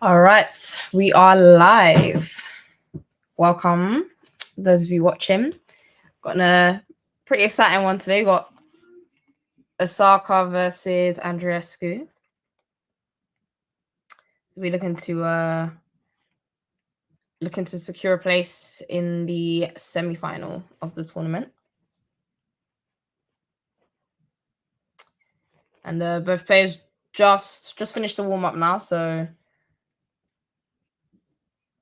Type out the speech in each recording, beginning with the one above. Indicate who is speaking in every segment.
Speaker 1: All right, we are live. Welcome, those of you watching. Got a pretty exciting one today. Got Osaka versus Andreescu. We're looking to secure a place in the semi-final of the tournament. And both players just finished the warm-up now, so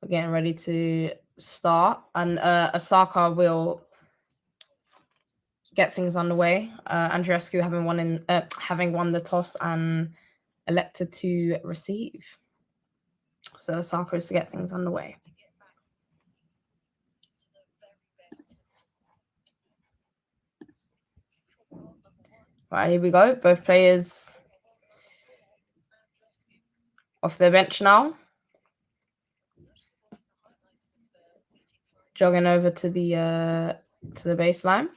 Speaker 1: we're getting ready to start. And Osaka will get things underway. Andreescu having won the toss and elected to receive. So Osaka is to get things underway. Right, here we go. Both players off their bench now. Jogging over to the baseline.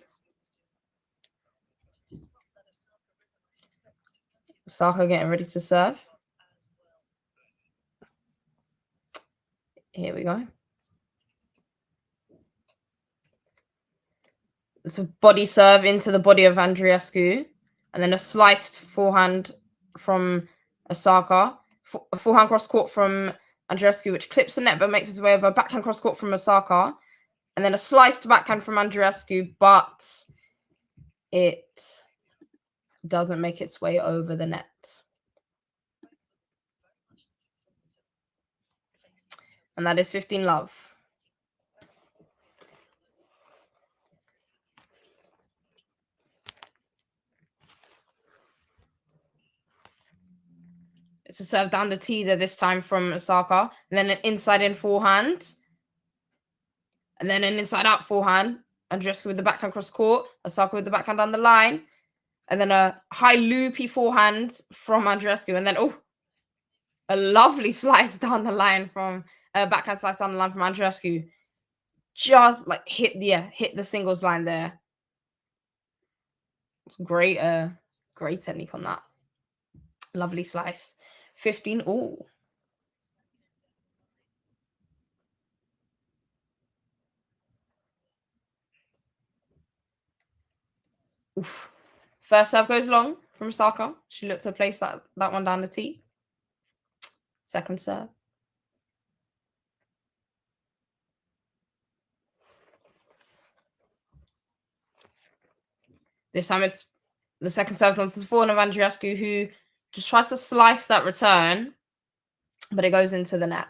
Speaker 1: Osaka getting ready to serve. Here we go. It's a body serve into the body of Andreescu, and then a sliced forehand from Osaka. A forehand cross court from Andreescu, which clips the net but makes its way over. Backhand cross court from Osaka, and then a sliced backhand from Andreescu, but it doesn't make its way over the net. And that is 15-love. It's a serve down the tee there this time from Osaka. And then an inside-in forehand. And then an inside-out forehand. Andreescu with the backhand cross court. Osaka with the backhand down the line. And then a high loopy forehand from Andreescu. And then, a lovely slice down the line from... backhand slice down the line from Andreescu. Just like hit the singles line there. Great technique on that. Lovely slice. 15 all. Oof. First serve goes long from Osaka. She looks to place that one down the tee. Second serve. This time it's the second serve onto the forehand of Andreescu, who just tries to slice that return, but it goes into the net.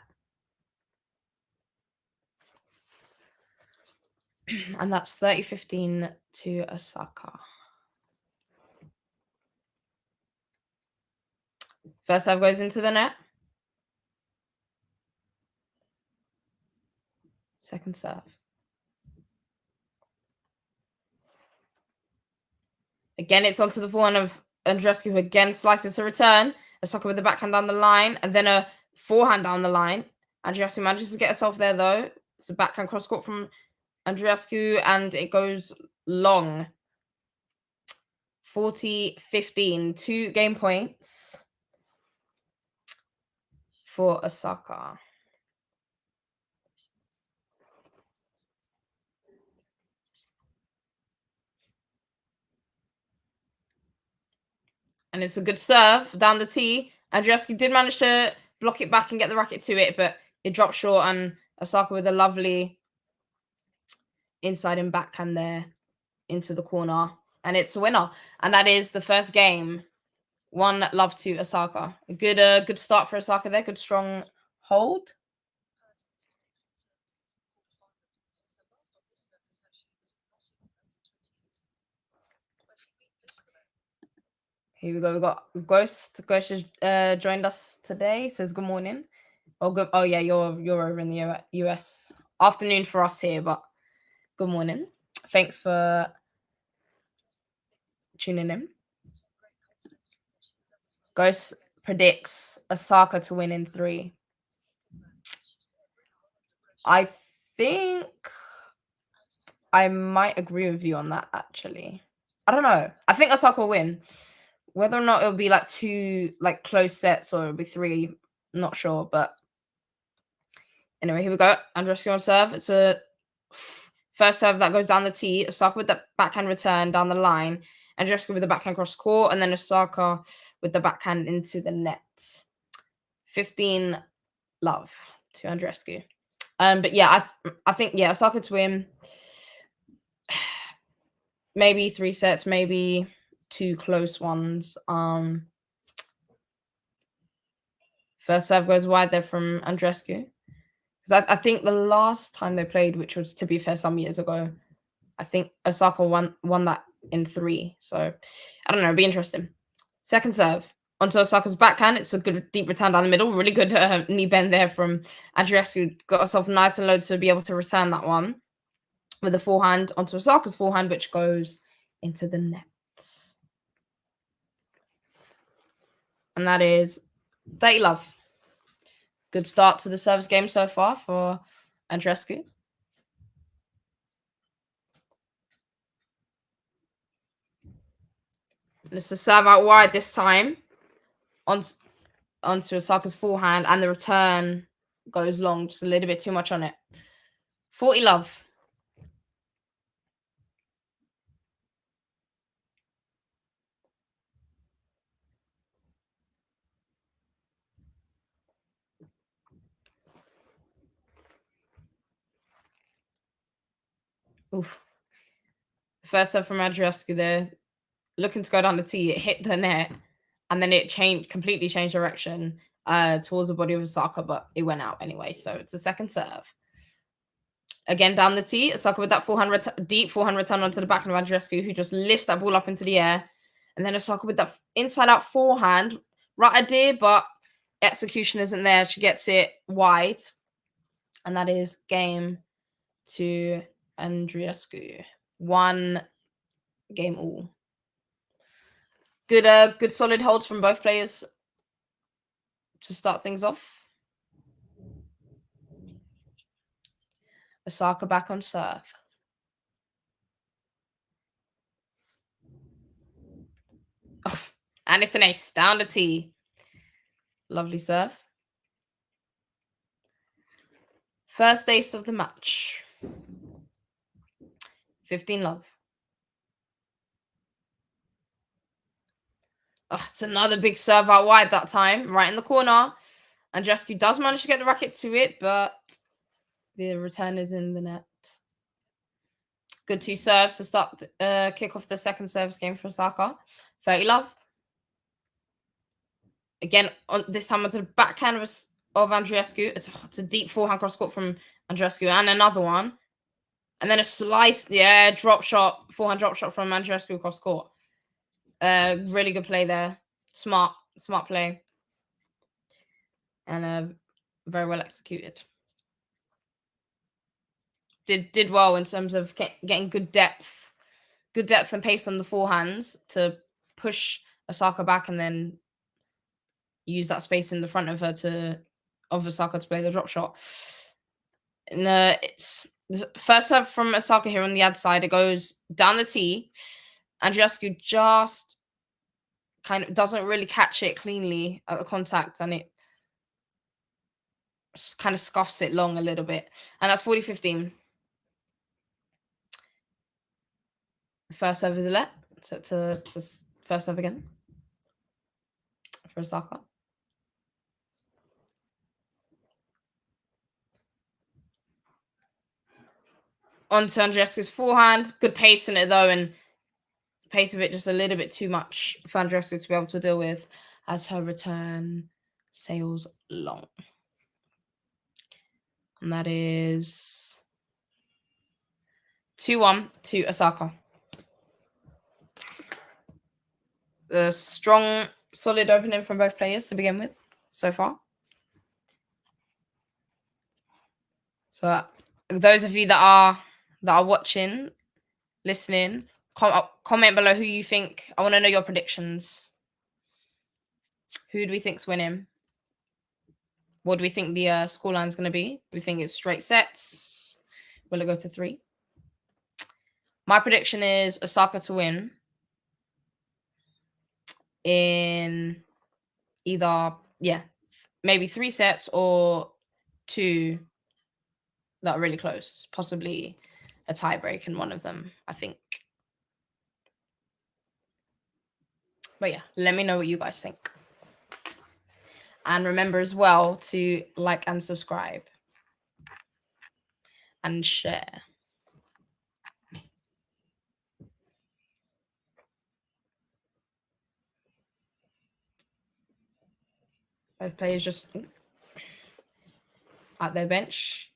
Speaker 1: And that's 30-15 to Osaka. First serve goes into the net. Second serve. Again, it's onto the forehand of Andreescu, who again slices to return. Osaka with the backhand down the line, and then a forehand down the line. Andreescu manages to get herself there, though. It's a backhand cross court from Andreescu, and it goes long. 40-15. 2 game points for Osaka. And it's a good serve down the tee. Andreescu did manage to block it back and get the racket to it, but it dropped short, and Osaka with a lovely inside and backhand there into the corner. And it's a winner. And that is the first game. 1-love to Osaka. A good start for Osaka there. Good strong hold. Here we go. We've got Ghost. Ghost has joined us today. Says good morning. Oh, good. Oh yeah, you're over in the US. Afternoon for us here, but good morning. Thanks for tuning in. Ghost predicts Osaka to win in 3. I think I might agree with you on that, actually. I don't know. I think Osaka will win. Whether or not it'll be like 2 close sets or it'll be 3, not sure. But Anyway, here we go. Andreescu on serve. It's a first serve that goes down the tee. Osaka with the backhand return down the line. Andreescu with the backhand cross court. And then Osaka with the backhand into the net. 15 love to Andreescu. But yeah, I think, yeah, Osaka to win. Maybe 3 sets, maybe 2 close ones. First serve goes wide there from Andreescu. Because I think the last time they played, which was, to be fair, some years ago, I think Osaka won that in 3. So, I don't know. It'll be interesting. Second serve. Onto Osaka's backhand. It's a good deep return down the middle. Really good knee bend there from Andreescu. Got herself nice and low to be able to return that one. With a forehand onto Osaka's forehand, which goes into the net. And that is 30 love. Good start to the service game so far for Andreescu. It's a serve out wide this time. Onto Osaka's forehand, and the return goes long, just a little bit too much on it. 40 love. Oof. First serve from Andreescu there. Looking to go down the tee, it hit the net, and then it completely changed direction towards the body of Osaka, but it went out anyway. So it's a second serve. Again, down the tee, Osaka with that deep forehand return onto the backhand of Andreescu, who just lifts that ball up into the air. And then Osaka with that inside-out forehand. Right idea, but execution isn't there. She gets it wide. And that is game to Andreescu. 1 game all. Good solid holds from both players to start things off. Osaka back on serve. Oh, and it's an ace down the tee. Lovely serve. First ace of the match. 15 love. Oh, it's another big serve out wide that time, right in the corner. Andreescu does manage to get the racket to it, but the return is in the net. Good 2 serves to start kick off the second service game for Osaka. 30 love. Again, this time onto the backhand of Andreescu. It's a deep forehand cross court from Andreescu, and another one. And then a slice, drop shot, forehand drop shot from Andreescu across court. Really good play there. Smart play. And very well executed. Did well in terms of getting good depth and pace on the forehands to push Osaka back, and then use that space in the front of her of Osaka to play the drop shot. And it's the first serve from Osaka here on the ad side. It goes down the tee. Andreescu just kind of doesn't really catch it cleanly at the contact, and it just kind of scuffs it long a little bit. And that's 40-15. First serve is a let. So it's a first serve again for Osaka. Onto Andreescu's forehand. Good pace in it, though, and pace of it just a little bit too much for Andreescu to be able to deal with as her return sails long. And that is 2-1 to Osaka. A strong, solid opening from both players to begin with so far. So those of you that are watching, listening, comment below who you think. I want to know your predictions. Who do we think's winning? What do we think the scoreline's going to be? Do we think it's straight sets? Will it go to 3? My prediction is Osaka to win in either, maybe 3 sets or 2 that are really close. Possibly a tiebreak in one of them, I think. But yeah, let me know what you guys think. And remember as well to like and subscribe and share. Both players just at their bench.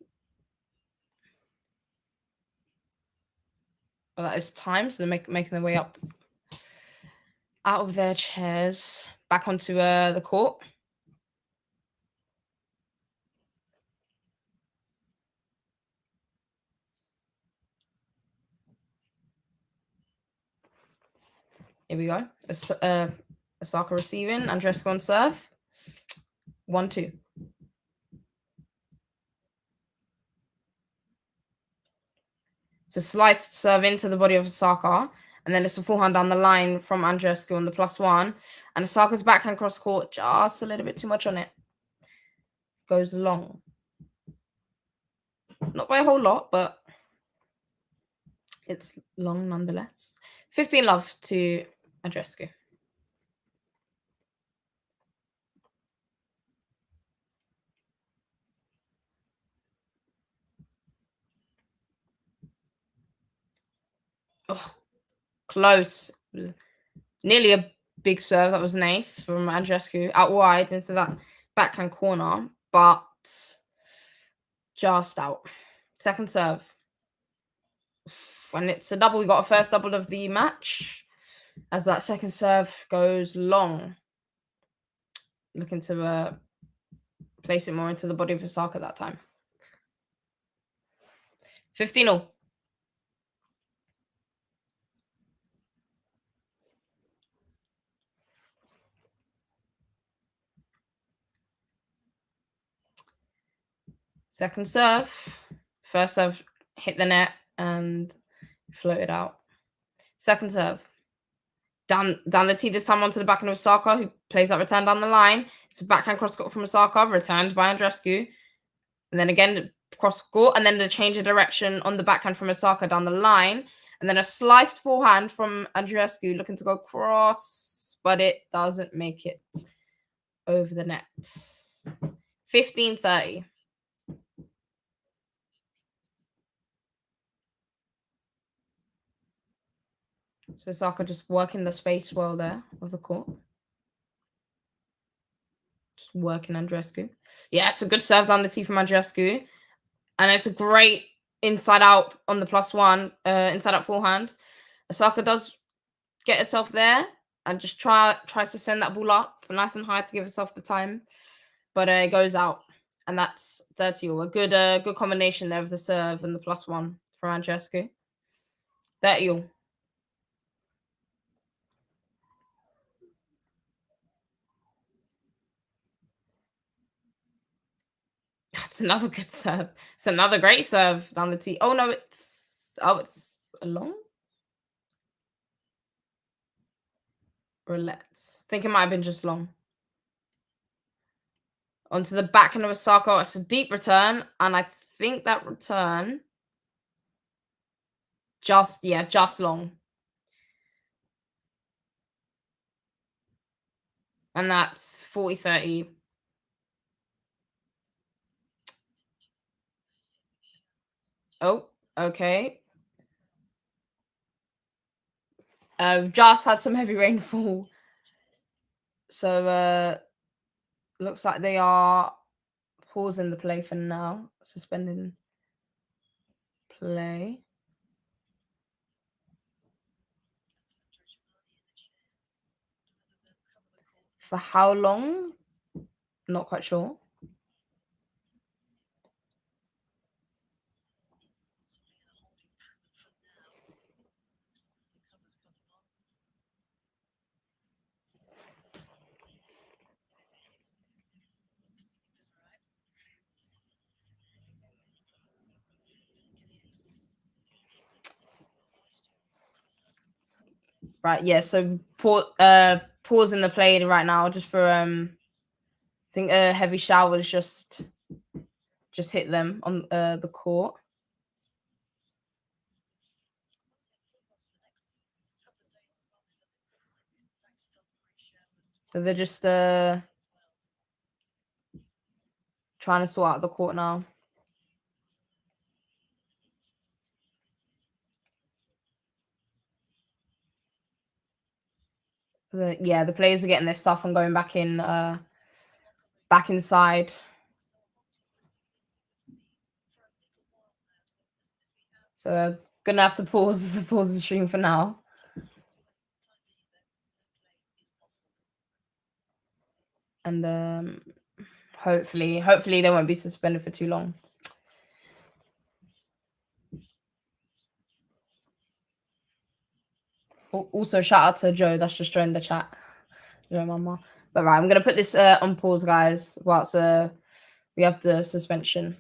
Speaker 1: Well, that is time, so they're making their way up out of their chairs, back onto the court. Here we go. Osaka receiving, Andreescu on serve. 1-2. It's a slice serve into the body of Osaka, and then it's a forehand down the line from Andreescu on the +1. And Osaka's backhand cross court, just a little bit too much on it. Goes long. Not by a whole lot, but it's long nonetheless. 15-love to Andreescu. Oh, close. Nearly a big serve. That was nice from Andreescu. Out wide into that backhand corner, but just out. Second serve. And it's a double. We got a first double of the match as that second serve goes long. Looking to place it more into the body of Osaka that time. 15-all. Second serve. First serve hit the net and floated out. Second serve. Down the tee this time onto the backhand of Osaka, who plays that return down the line. It's a backhand cross court from Osaka, returned by Andreescu. And then again, cross court, and then the change of direction on the backhand from Osaka down the line. And then a sliced forehand from Andreescu looking to go cross, but it doesn't make it over the net. 15-30. So Osaka just working the space well there of the court. Just working Andreescu. Yeah, it's a good serve down the tee from Andreescu. And it's a great inside out on the +1, inside out forehand. Osaka does get herself there and just tries to send that ball up nice and high to give herself the time. But it goes out. And that's 30-all. A good combination there of the serve and the +1 from Andreescu. 30-all. That's another good serve. It's another great serve down the tee. Oh no, it's a long. Roulette. I think it might have been just long. Onto the backhand of Osaka. It's a deep return, and I think that return just long. And that's 40-30. Oh, okay. Just had some heavy rainfall. So looks like they are pausing the play for now. Suspending play. For how long? Not quite sure. Right, yeah, so pausing the play right now just for I think a heavy shower is just just hit them on the court. So they're just trying to sort out the court now. The players are getting their stuff and going back in, back inside. So gonna have to pause the stream for now. And hopefully they won't be suspended for too long. Also, shout out to Joe that's just joined the chat. Joe Mama. But right, I'm gonna put this on pause, guys, whilst we have the suspension.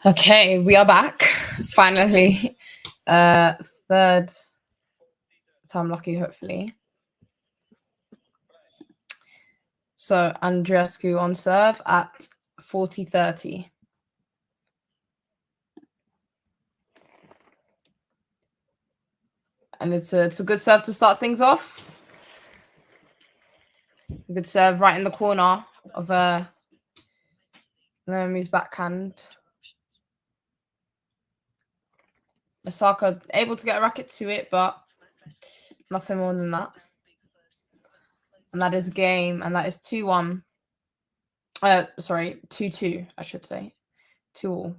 Speaker 1: Okay, we are back. Finally. Third time lucky, hopefully. So Andreescu on serve at 40-30. And it's a good serve to start things off. A good serve right in the corner of Naomi's backhand. Osaka able to get a racket to it, but nothing more than that. And that is game, and that is 2-1. Sorry, 2-2, I should say. 2-all.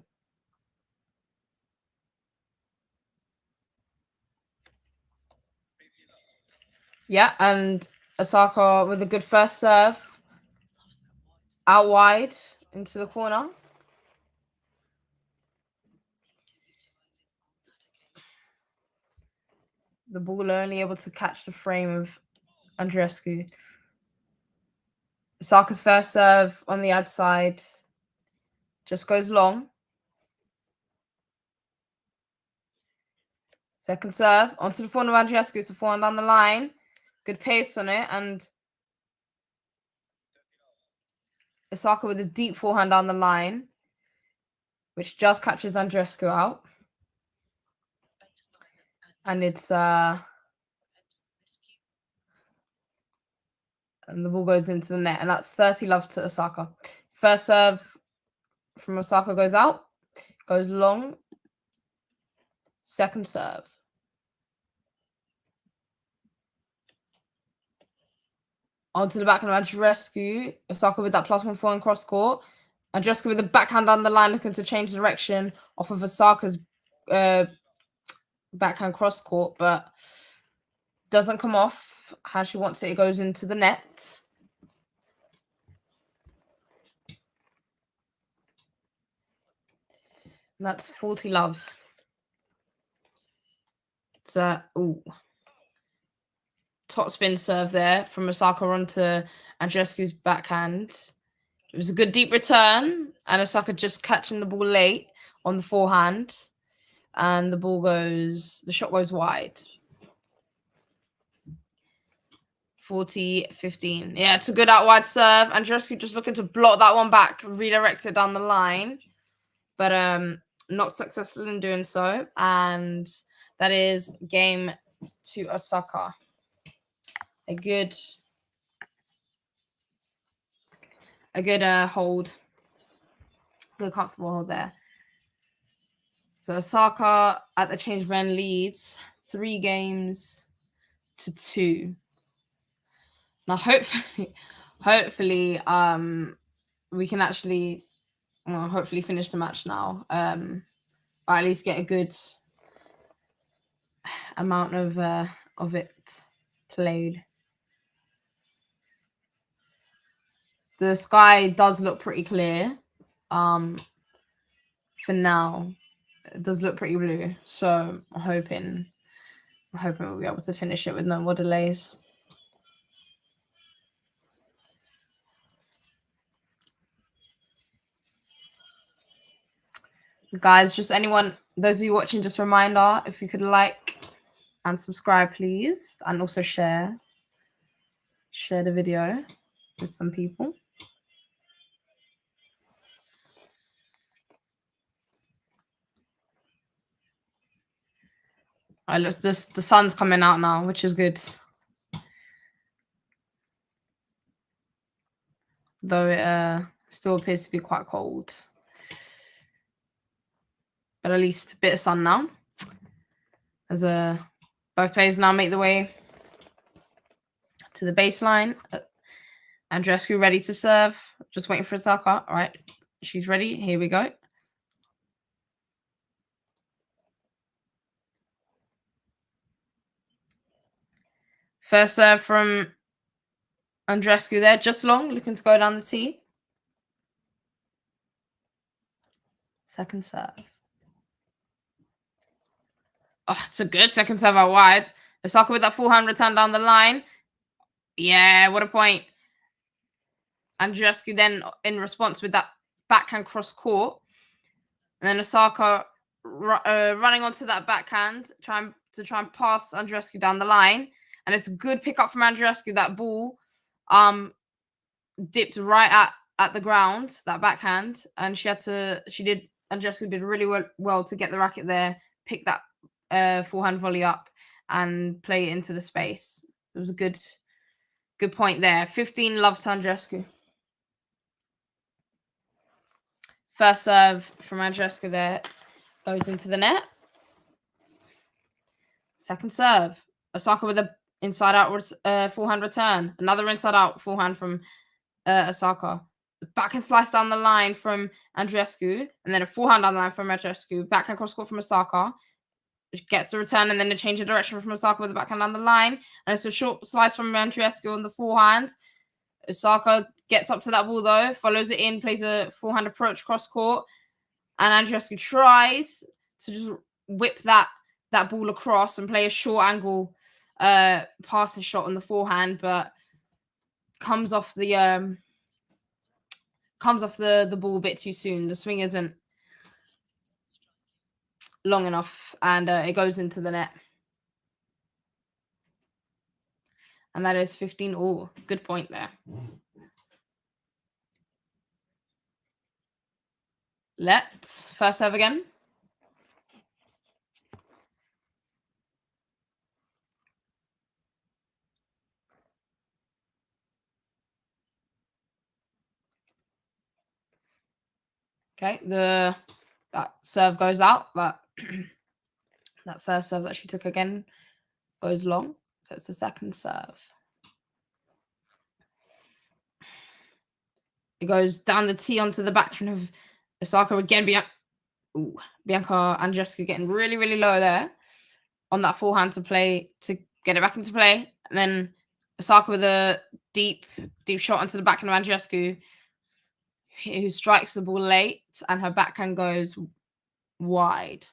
Speaker 1: Yeah, and Osaka with a good first serve. Out wide into the corner. The ball only able to catch the frame of Andreescu. Osaka's first serve on the ad side just goes long. Second serve onto the forehand of Andreescu to forehand down the line. Good pace on it, and Osaka with a deep forehand down the line, which just catches Andreescu out. And it's and the ball goes into the net, and that's 30-love to Osaka. First serve from Osaka goes out, goes long. Second serve. Onto the backhand of Andreescu. Osaka with that +1 forehand cross court. Andreescu with the backhand down the line, looking to change direction off of Osaka's backhand cross court, but doesn't come off how she wants it. It goes into the net. And that's 40-love. So, top spin serve there from Osaka onto Andreescu's backhand. It was a good deep return, and Osaka just catching the ball late on the forehand, and the shot goes wide. 40-15. Yeah, it's a good out wide serve. Andreescu just looking to block that one back, redirect it down the line, but not successful in doing so. And that is game to Osaka. A good hold. Good comfortable hold there. So Osaka at the change of end leads 3-2. Now hopefully we can actually hopefully finish the match now. Or at least get a good amount of it played. The sky does look pretty clear. For now, it does look pretty blue. So I'm hoping we'll be able to finish it with no more delays. Guys, just those of you watching, just a reminder, if you could like and subscribe, please, and also share the video with some people. All right, the sun's coming out now, which is good. Though it still appears to be quite cold. But at least a bit of sun now. As both players now make the way to the baseline. Andreescu ready to serve. Just waiting for Osaka. All right, she's ready. Here we go. First serve from Andreescu there, just long, looking to go down the tee. Second serve. Oh, it's a good second serve out wide. Osaka with that forehand return down the line. Yeah, what a point. Andreescu then in response with that backhand cross court. And then Osaka running onto that backhand, trying to pass Andreescu down the line. And it's a good pick up from Andreescu. That ball dipped right at the ground, that backhand. And Andreescu did really well to get the racket there, pick that forehand volley up and play it into the space. It was a good point there. 15-love to Andreescu. First serve from Andreescu there goes into the net. Second serve. Osaka with a inside-out forehand return. Another inside-out forehand from Osaka. Backhand slice down the line from Andreescu. And then a forehand down the line from Andreescu. Backhand cross-court from Osaka. Gets the return and then a change of direction from Osaka with the backhand down the line. And it's a short slice from Andreescu on the forehand. Osaka gets up to that ball though, follows it in, plays a forehand approach cross-court. And Andreescu tries to just whip that ball across and play a short angle passing shot on the forehand, but comes off the ball a bit too soon. The swing isn't long enough, and it goes into the net. And that is 15-all. Good point there. First serve again. Okay, that serve goes out, but that first serve that she took again goes long. So it's a second serve. It goes down the tee onto the backhand of Osaka again. Bianca Andreescu getting really, really low there on that forehand to get it back into play. And then Osaka with a deep shot onto the backhand of Andreescu, who strikes the ball late, and her backhand goes wide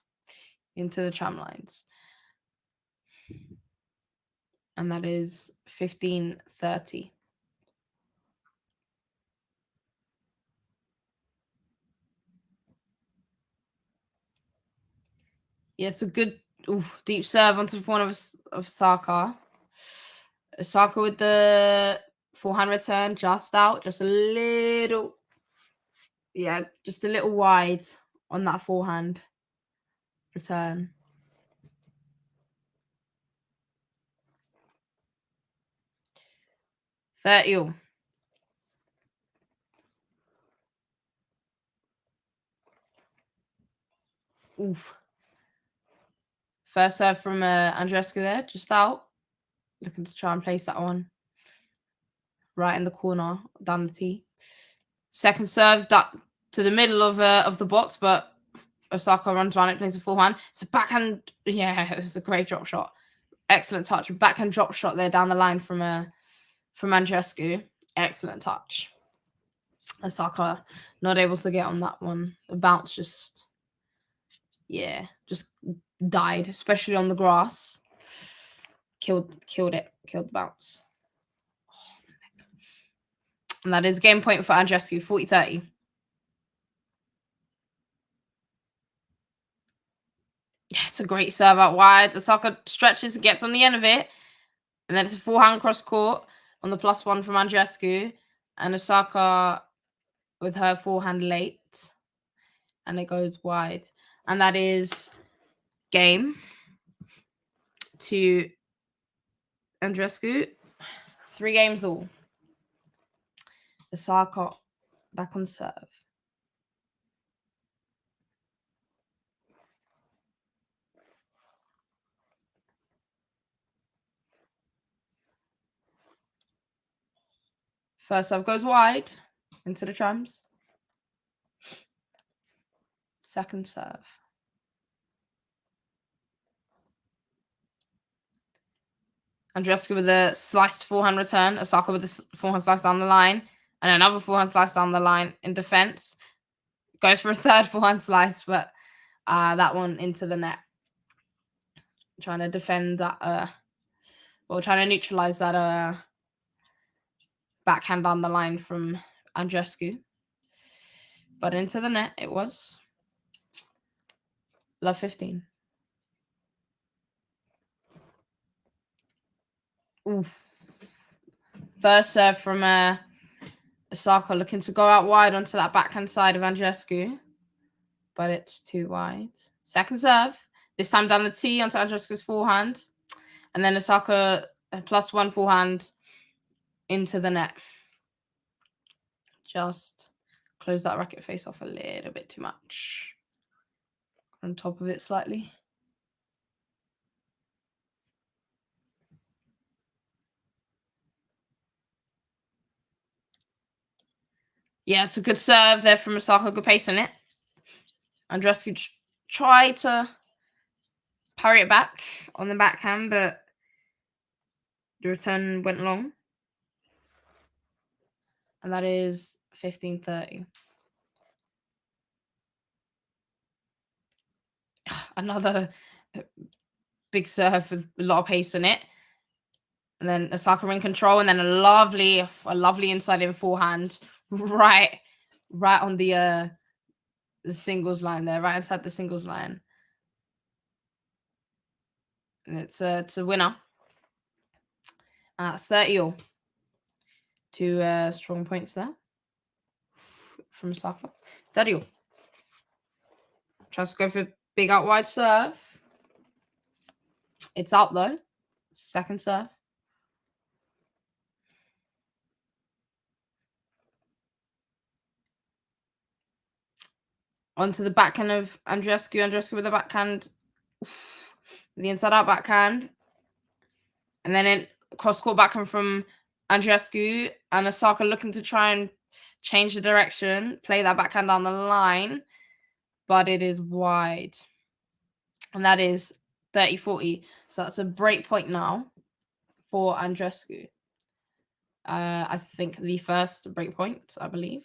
Speaker 1: into the tram lines. And that is 15-30. Yeah, it's a good deep serve onto the forehand of Osaka. Osaka with the forehand return just out, just a little wide on that forehand return. All. Oof. First serve from Andreescu there, just out. Looking to try and place that one right in the corner, down the tee. Second serve to the middle of the box, but Osaka runs around it, plays a forehand. It's a backhand. Yeah, it's a great drop shot. Excellent touch. Backhand drop shot there down the line from Andreescu. Excellent touch. Osaka not able to get on that one. The bounce just died, especially on the grass. Killed it. Killed the bounce. And that is game point for Andreescu, 40-30. Yeah, it's a great serve out wide. Osaka stretches and gets on the end of it. And then it's a forehand cross court on the +1 from Andreescu. And Osaka with her forehand late. And it goes wide. And that is game to Andreescu. 3 games all. Osaka back on serve. First serve goes wide into the trams. Second serve. Andreescu with a sliced forehand return. Osaka with the forehand slice down the line. And another forehand slice down the line in defense. Goes for a third forehand slice, but that one into the net. Trying to defend that. Trying to neutralize that backhand down the line from Andreescu. But into the net it was. Love 15. Oof. First serve from Osaka, looking to go out wide onto that backhand side of Andreescu, but it's too wide. Second serve, this time down the tee onto Andreescu's forehand, and then Osaka +1 forehand into the net. Just close that racket face off a little bit too much. On top of it slightly. Yeah, it's a good serve there from Osaka. Good pace on it. Andreescu tried to parry it back on the backhand, but the return went long. And that is 15-30. Another big serve with a lot of pace on it. And then Osaka in control, and then a lovely inside in forehand, right on the singles line there, right inside the singles line. And it's a winner. That's 30-all. 2 strong points there from Osaka. 30-all. Tries to go for big out wide serve. It's out though. Second serve. Onto the backhand of Andreescu. Andreescu with the backhand. The inside out backhand. And then in cross court backhand from Andreescu. And Osaka looking to try and change the direction. Play that backhand down the line. But it is wide. And that is 30-40. So that's a break point now for Andreescu. I think the first break point, I believe.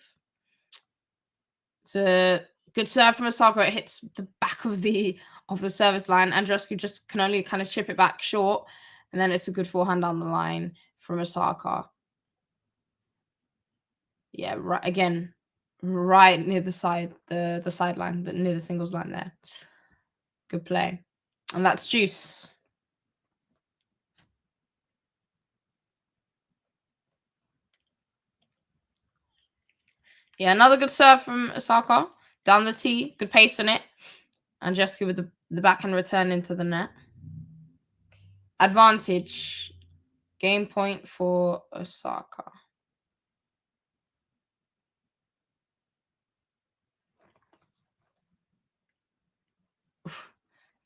Speaker 1: It's a good serve from Osaka. It hits the back of the service line. Andreescu just can only kind of chip it back short. And then it's a good forehand down the line from Osaka. Yeah, right again. Right near the side, the sideline, near the singles line there. Good play. And that's juice. Yeah, another good serve from Osaka. Down the tee. Good pace on it. Andreescu with the backhand return into the net. Advantage. Game point for Osaka.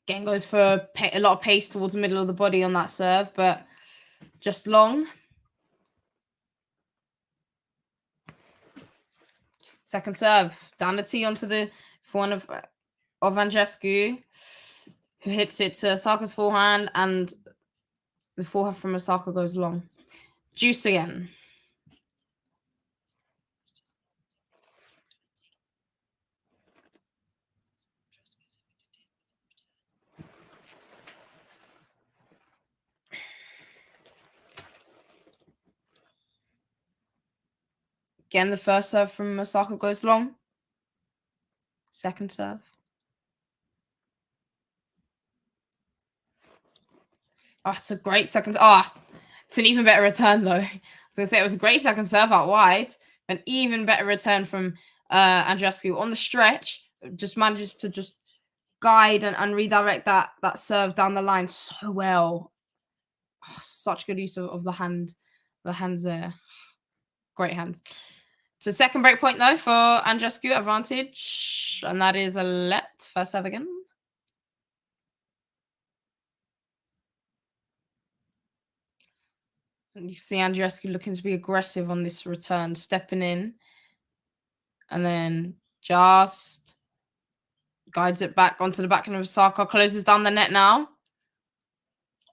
Speaker 1: Again, goes for a lot of pace towards the middle of the body on that serve, but just long. Second serve. Down the tee onto the forehand of Andreescu, who hits it to Osaka's forehand, and the forehand from Osaka goes long. Juice again. Again, the first serve from Osaka goes long. Second serve. Oh, it's a great second. Oh, it's an even better return, though. I was going to say it was a great second serve out wide. An even better return from Andreescu on the stretch. Just manages to just guide and redirect that serve down the line so well. Oh, such good use of the hand. The hands there. Great hands. So second break point, though, for Andreescu, advantage. And that is a let. First serve again. And you see Andreescu looking to be aggressive on this return, stepping in. And then just guides it back onto the backhand of Osaka. Closes down the net now.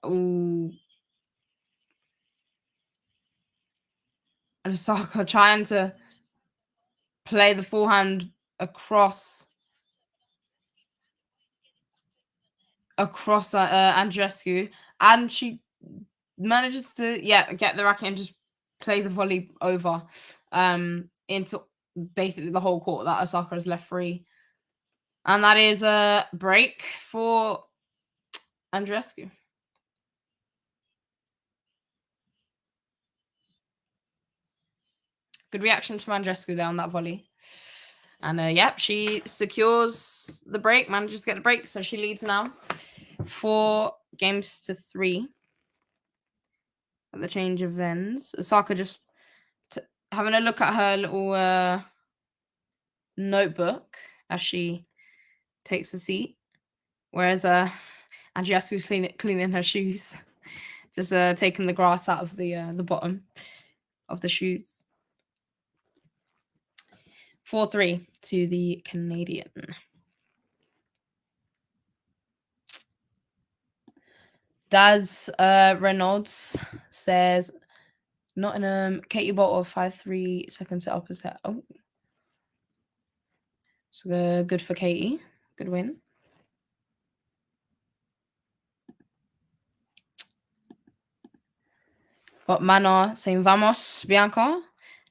Speaker 1: Ooh. And Osaka trying to play the forehand across Andreescu. And she manages to, get the racket and just play the volley over into basically the whole court that Osaka has left free. And that is a break for Andreescu. Good reaction from Andreescu there on that volley. And yep, she secures the break, manages to get the break. So she leads now 4-3 at the change of ends. Osaka just having a look at her little notebook as she takes a seat. Whereas Andreescu's cleaning her shoes. Just taking the grass out of the bottom of the shoes. 4-3 to the Canadian. Daz Reynolds says, Nottingham, Katie Bolter, 5-3 second set opposite. Oh. So good for Katie. Good win. But Mana saying, Vamos, Bianca.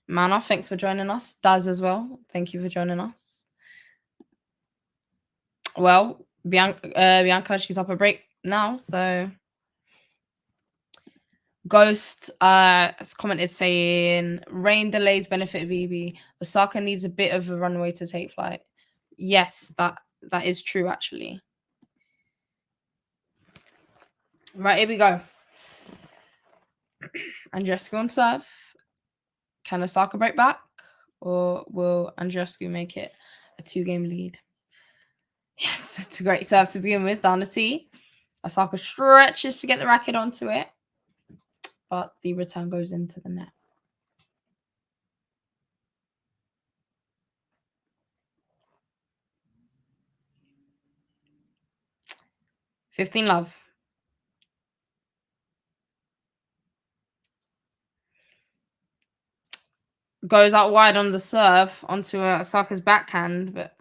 Speaker 1: Mana, thanks for joining us. Daz as well. Thank you for joining us. Well, Bianca, she's up a break now, so Ghost has commented saying rain delays benefit BB. Osaka needs a bit of a runway to take flight. Yes, that is true actually. Right, here we go. Andreescu on serve. Can Osaka break back? Or will Andreescu make it a 2-game lead? Yes, it's a great serve to begin with. Down the tee. Osaka stretches to get the racket onto it. But the return goes into the net. $15 love. Goes out wide on the serve onto Osaka's backhand, but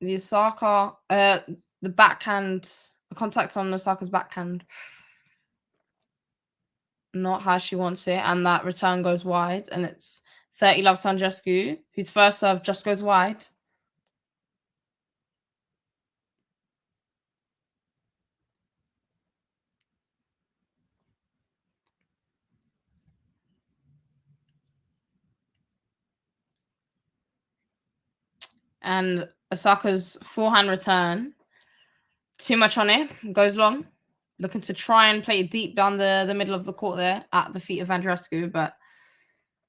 Speaker 1: the Osaka, the backhand, contact on Osaka's backhand, not how she wants it, and that return goes wide, and it's 30 love to Andreescu, whose first serve just goes wide. And Osaka's forehand return, too much on it, goes long. Looking to try and play it deep down the middle of the court there at the feet of Andreescu, but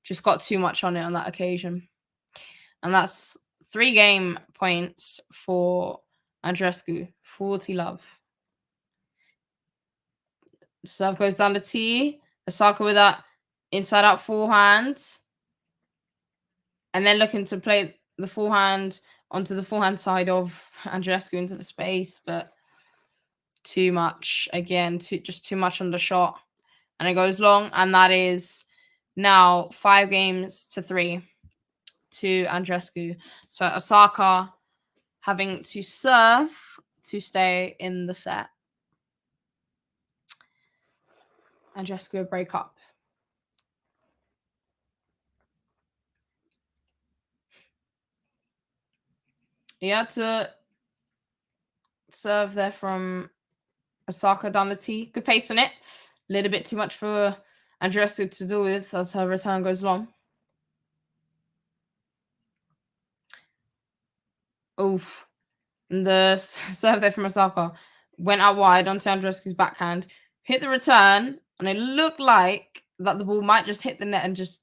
Speaker 1: just got too much on it on that occasion. And that's 3 game points for Andreescu. 40 love. Serve goes down the tee. Osaka with that inside out forehand. And then looking to play the forehand onto the forehand side of Andreescu into the space, but too much. Again, just too much on the shot. And it goes long, and that is now 5-3 to Andreescu. So Osaka having to serve to stay in the set. Andreescu break up. He had to serve there from Osaka down the tee. Good pace on it. A little bit too much for Andreescu to do with as her return goes long. Oof. And the serve there from Osaka went out wide onto Andreescu's backhand. Hit the return, and it looked like that the ball might just hit the net and just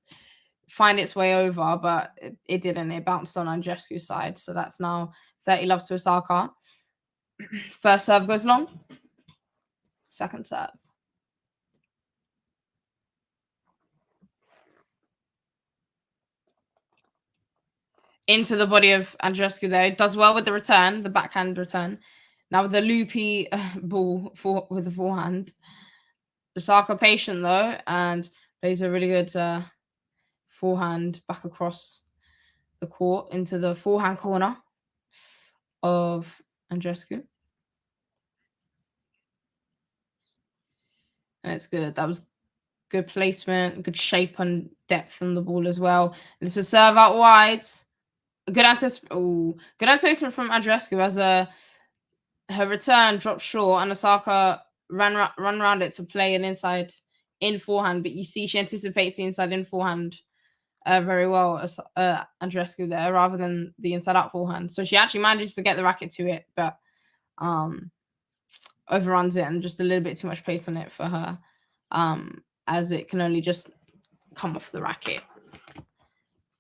Speaker 1: find its way over, but it didn't. It bounced on Andreescu's side. So that's now 30 love to Osaka. First serve goes long. Second serve. Into the body of Andreescu there. Does well with the return, the backhand return. Now with the loopy ball with the forehand. Osaka patient though, and plays a really good forehand back across the court into the forehand corner of Andreescu. And it's good. That was good placement, good shape on depth on the ball as well. And it's a serve out wide. Good anticipation from Andreescu as her return dropped short, and Osaka run around it to play an inside in forehand. But you see, she anticipates the inside in forehand very well, Andreescu there, rather than the inside out forehand. So she actually manages to get the racket to it, but overruns it and just a little bit too much pace on it for her, as it can only just come off the racket,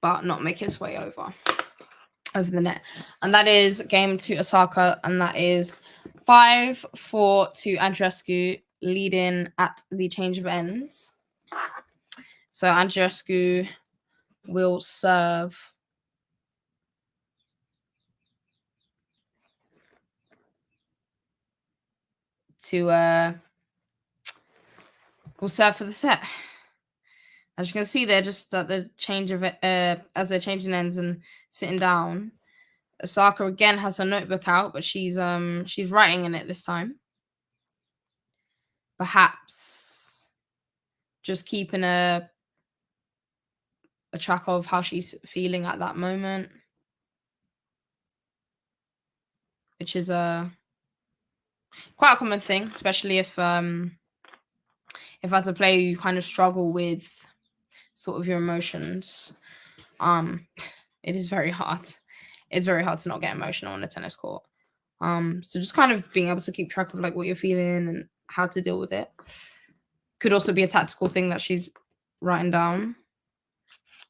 Speaker 1: but not make its way over the net. And that is game to Osaka, and that is 5-4 to Andreescu, leading at the change of ends. So Andreescu will serve will serve for the set. As you can see, they're just at the change of it, as they're changing ends and sitting down. Osaka again has her notebook out, but she's writing in it this time. Perhaps just keeping a track of how she's feeling at that moment, which is quite a common thing, especially if as a player you kind of struggle with sort of your emotions. It is very hard. It's very hard to not get emotional on a tennis court. So just kind of being able to keep track of like what you're feeling and how to deal with it. Could also be a tactical thing that she's writing down,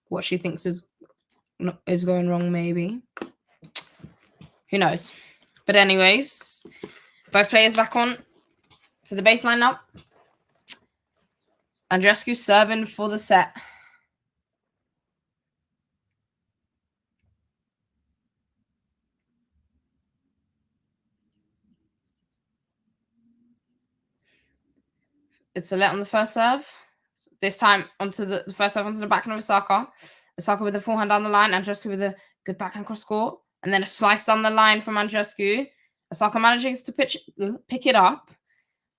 Speaker 1: what she thinks is going wrong, maybe. Who knows? But anyways, both players back on to the baseline now. Andreescu serving for the set. It's a let on the first serve. This time onto the first serve onto the backhand of Osaka. Osaka with a forehand down the line. Andreescu with a good backhand cross court. And then a slice down the line from Andreescu. Osaka manages to pick it up.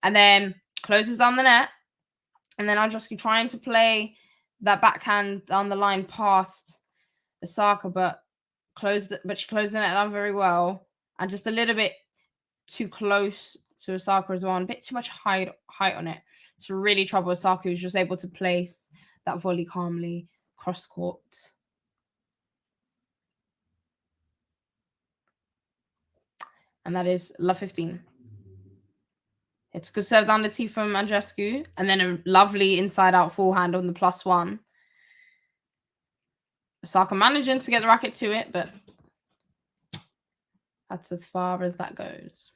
Speaker 1: And then closes down the net. And then Andreescu trying to play that backhand down the line past Osaka, but she closed the net down very well. And just a little bit too close to Osaka as well, and a bit too much height on it to really trouble Osaka, who's just able to place that volley calmly cross court. And that is love 15. It's a good serve down the tee from Andreescu, and then a lovely inside-out forehand on the +1. Osaka managing to get the racket to it, but that's as far as that goes.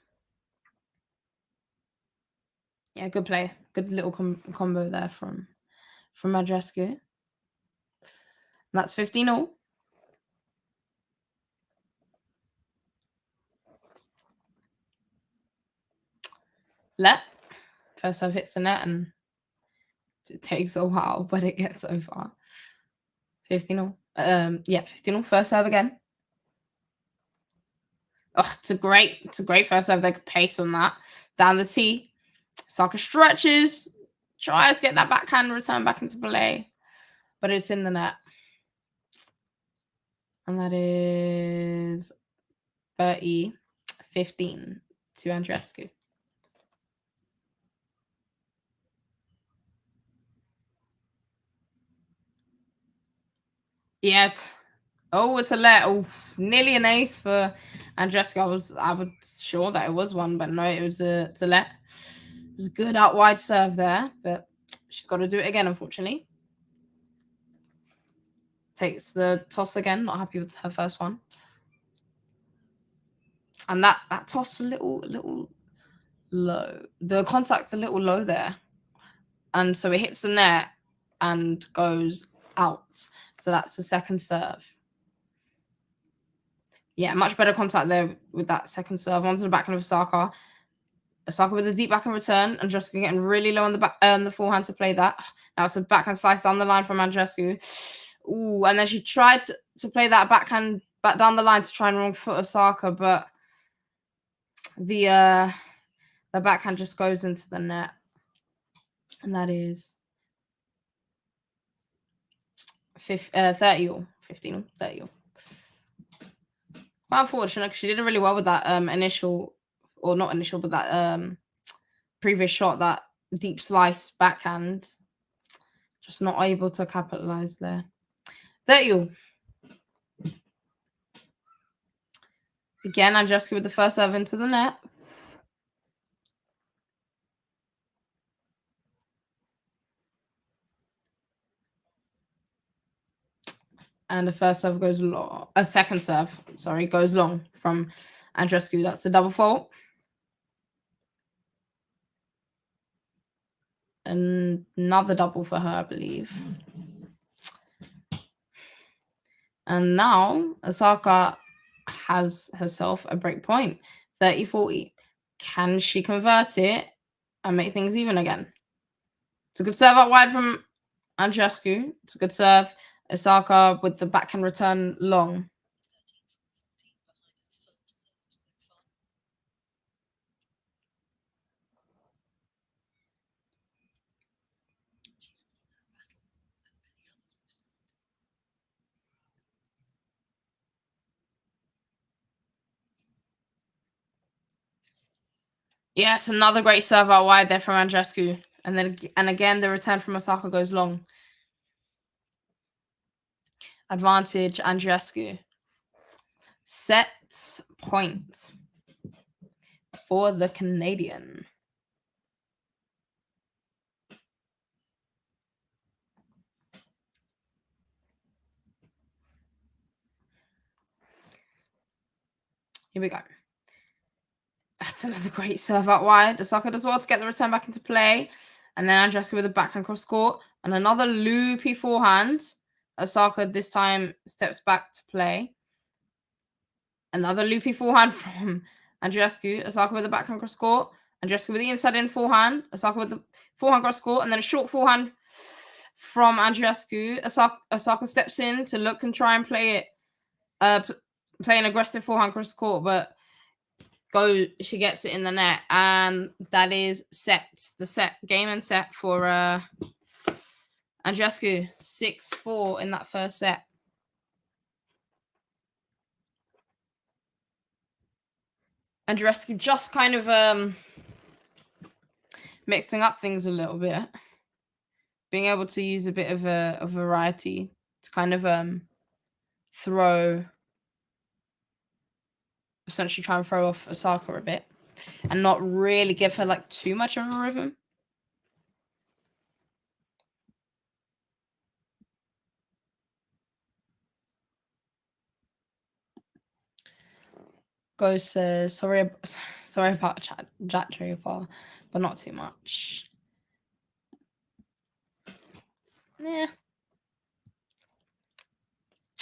Speaker 1: Yeah, good play. Good little combo there from Andreescu. And that's 15-all. Let. First serve hits the net, and it takes a while, but it gets so far. 15-all. 15-all. First serve again. Oh, it's a great first serve. They could pace on that. Down the tee. Osaka stretches, tries to get that backhand return back into play, but it's in the net. And that is 30-15 to Andreescu. Yes. Oh, it's a let. Oh, nearly an ace for Andreescu. I was sure that it was one, but no, it's a let. It was a good out wide serve there, but she's got to do it again, unfortunately. Takes the toss again. Not happy with her first one. And that toss a little low. The contact's a little low there. And so it hits the net and goes out. So that's the second serve. Yeah, much better contact there with that second serve. Onto the backhand of Osaka. Osaka with a deep backhand return. Andreescu getting really low on the forehand to play that. Now it's a backhand slice down the line from Andreescu. Ooh, and then she tried to play that backhand back down the line to try and wrong foot Osaka, but the backhand just goes into the net. And that is 30 all, 15 all, 30 all. Quite unfortunate because she did really well with that initial, or not initial, but that previous shot, that deep slice backhand. Just not able to capitalize there. 30 all. Again, Andreescu with the first serve into the net. And the first serve goes long. A second serve, sorry, goes long from Andreescu. That's a double fault. And another double for her, I believe. And now Osaka has herself a break point. 30-40. Can she convert it and make things even again? It's a good serve out wide from Andreescu. It's a good serve. Osaka with the backhand return long. Yes, another great serve out wide there from Andreescu. And again, the return from Osaka goes long. Advantage, Andreescu. Set point for the Canadian. Here we go. That's another great serve out wide. Osaka does well to get the return back into play. And then Andreescu with a backhand cross court. And another loopy forehand. Osaka this time steps back to play. Another loopy forehand from Andreescu. Osaka with a backhand cross court. Andreescu with the inside in forehand. Osaka with the forehand cross court. And then a short forehand from Andreescu. Osaka steps in to look and try and play it. Play an aggressive forehand cross court, but she gets it in the net, and that is the game and set for Andreescu. 6-4 in that first set. Andreescu just kind of mixing up things a little bit, being able to use a bit of a variety to kind of essentially try and throw off Osaka a bit and not really give her like too much of a rhythm. Ghost says, sorry about Jack Draper, but not too much. Yeah.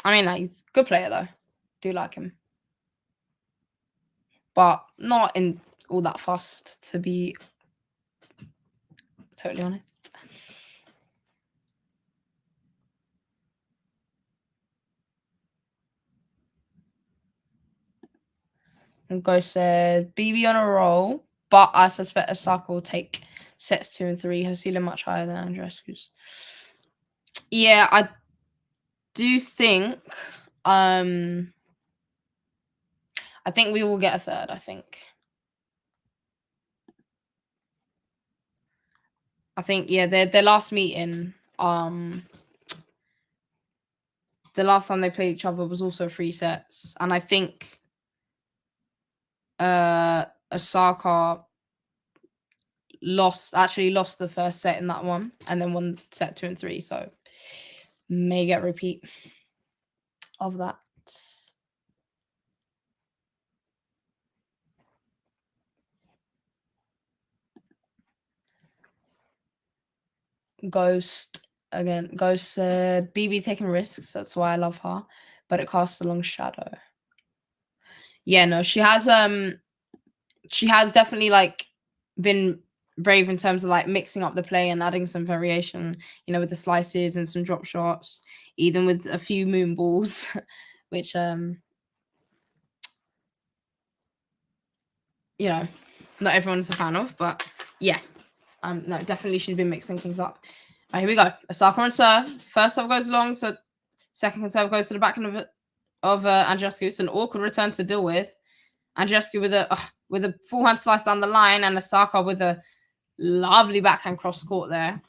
Speaker 1: I mean, like, he's a good player though. Do like him. But not in all that fast, to be totally honest. And Ghost said, BB on a roll, but I suspect Osaka will take sets 2 and 3. Her ceiling much higher than Andreescu's. Yeah, I do think I think we will get a third, I think. Yeah, their last meeting, the last time they played each other was also 3 sets. And I think Osaka lost the first set in that one and then won set 2 and 3. So may get a repeat of that. Ghost said BB taking risks, that's why I love her, but it casts a long shadow. Yeah, no, she has definitely like been brave in terms of like mixing up the play and adding some variation, you know, with the slices and some drop shots, even with a few moon balls, which you know, not everyone's a fan of, but yeah. No, definitely she's been mixing things up. All right, here we go. Osaka on serve. First serve goes long, so Second serve goes to the backhand of Andreescu. It's an awkward return to deal with. Andreescu with a forehand slice down the line, and Osaka with a lovely backhand cross court there.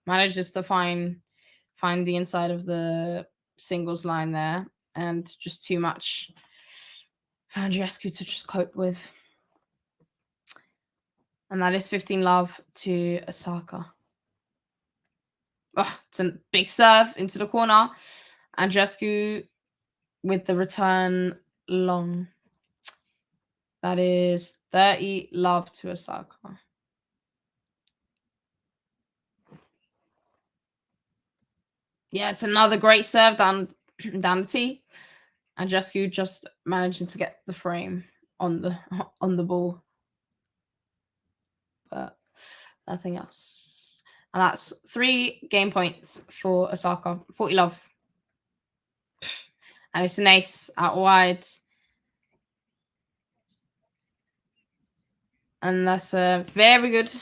Speaker 1: Manages to find the inside of the singles line there, and just too much for Andreescu to just cope with. And that is 15-love to Osaka. Oh, it's a big serve into the corner. Andreescu with the return long. That is 30-love to Osaka. Yeah, it's another great serve down the tee. Andreescu just managing to get the frame on the ball, but nothing else. And that's 3 game points for Osaka. 40-love. And it's an ace out wide. And that's a very good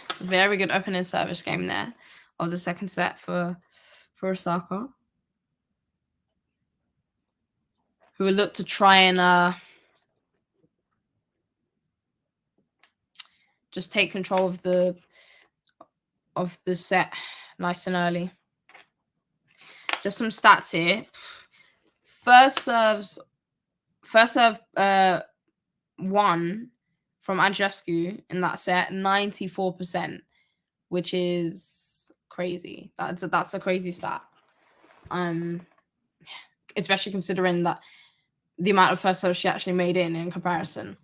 Speaker 1: opening service game there of the second set for Osaka, who will look to try and just take control of the set nice and early. Just some stats here. First serve 1 from Andreescu in that set, 94%, which is crazy. That's a crazy stat. Especially considering that the amount of first serves she actually made in comparison.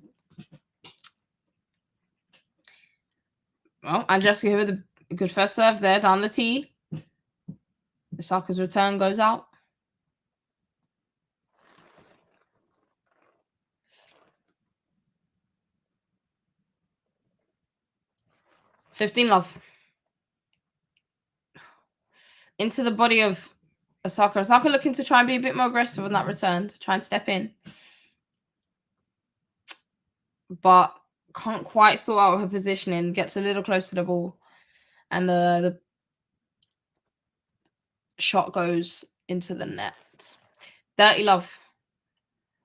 Speaker 1: Well, Andreescu here with a good first serve there down the tee. Osaka's return goes out. $15-love. Into the body of Osaka. Osaka looking to try and be a bit more aggressive on that return, to try and step in. But can't quite sort out her positioning. Gets a little close to the ball. And the shot goes into the net. 30-love.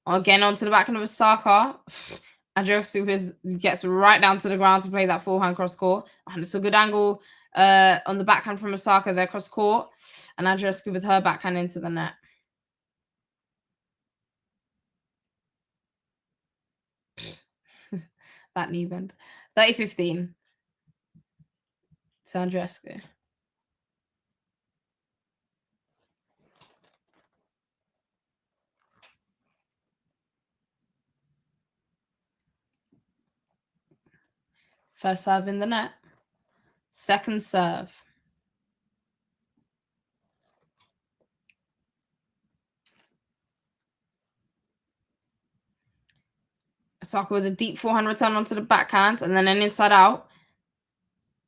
Speaker 1: Again, onto the backhand of Osaka. Andreescu gets right down to the ground to play that forehand cross court. And it's a good angle on the backhand from Osaka there, cross court. And Andreescu with her backhand into the net. That knee bend. 30-15 to Andreescu. First serve in the net. Second serve. Osaka with a deep forehand return onto the backhand, and then an inside out.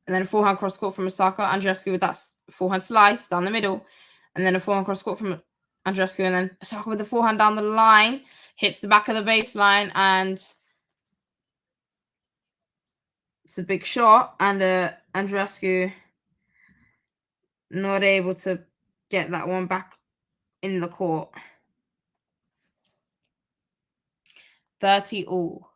Speaker 1: And then a forehand cross court from Osaka. Andreescu with that forehand slice down the middle. And then a forehand cross court from Andreescu. And then Osaka with the forehand down the line. Hits the back of the baseline. And it's a big shot. And Andreescu not able to get that one back in the court. 30-all.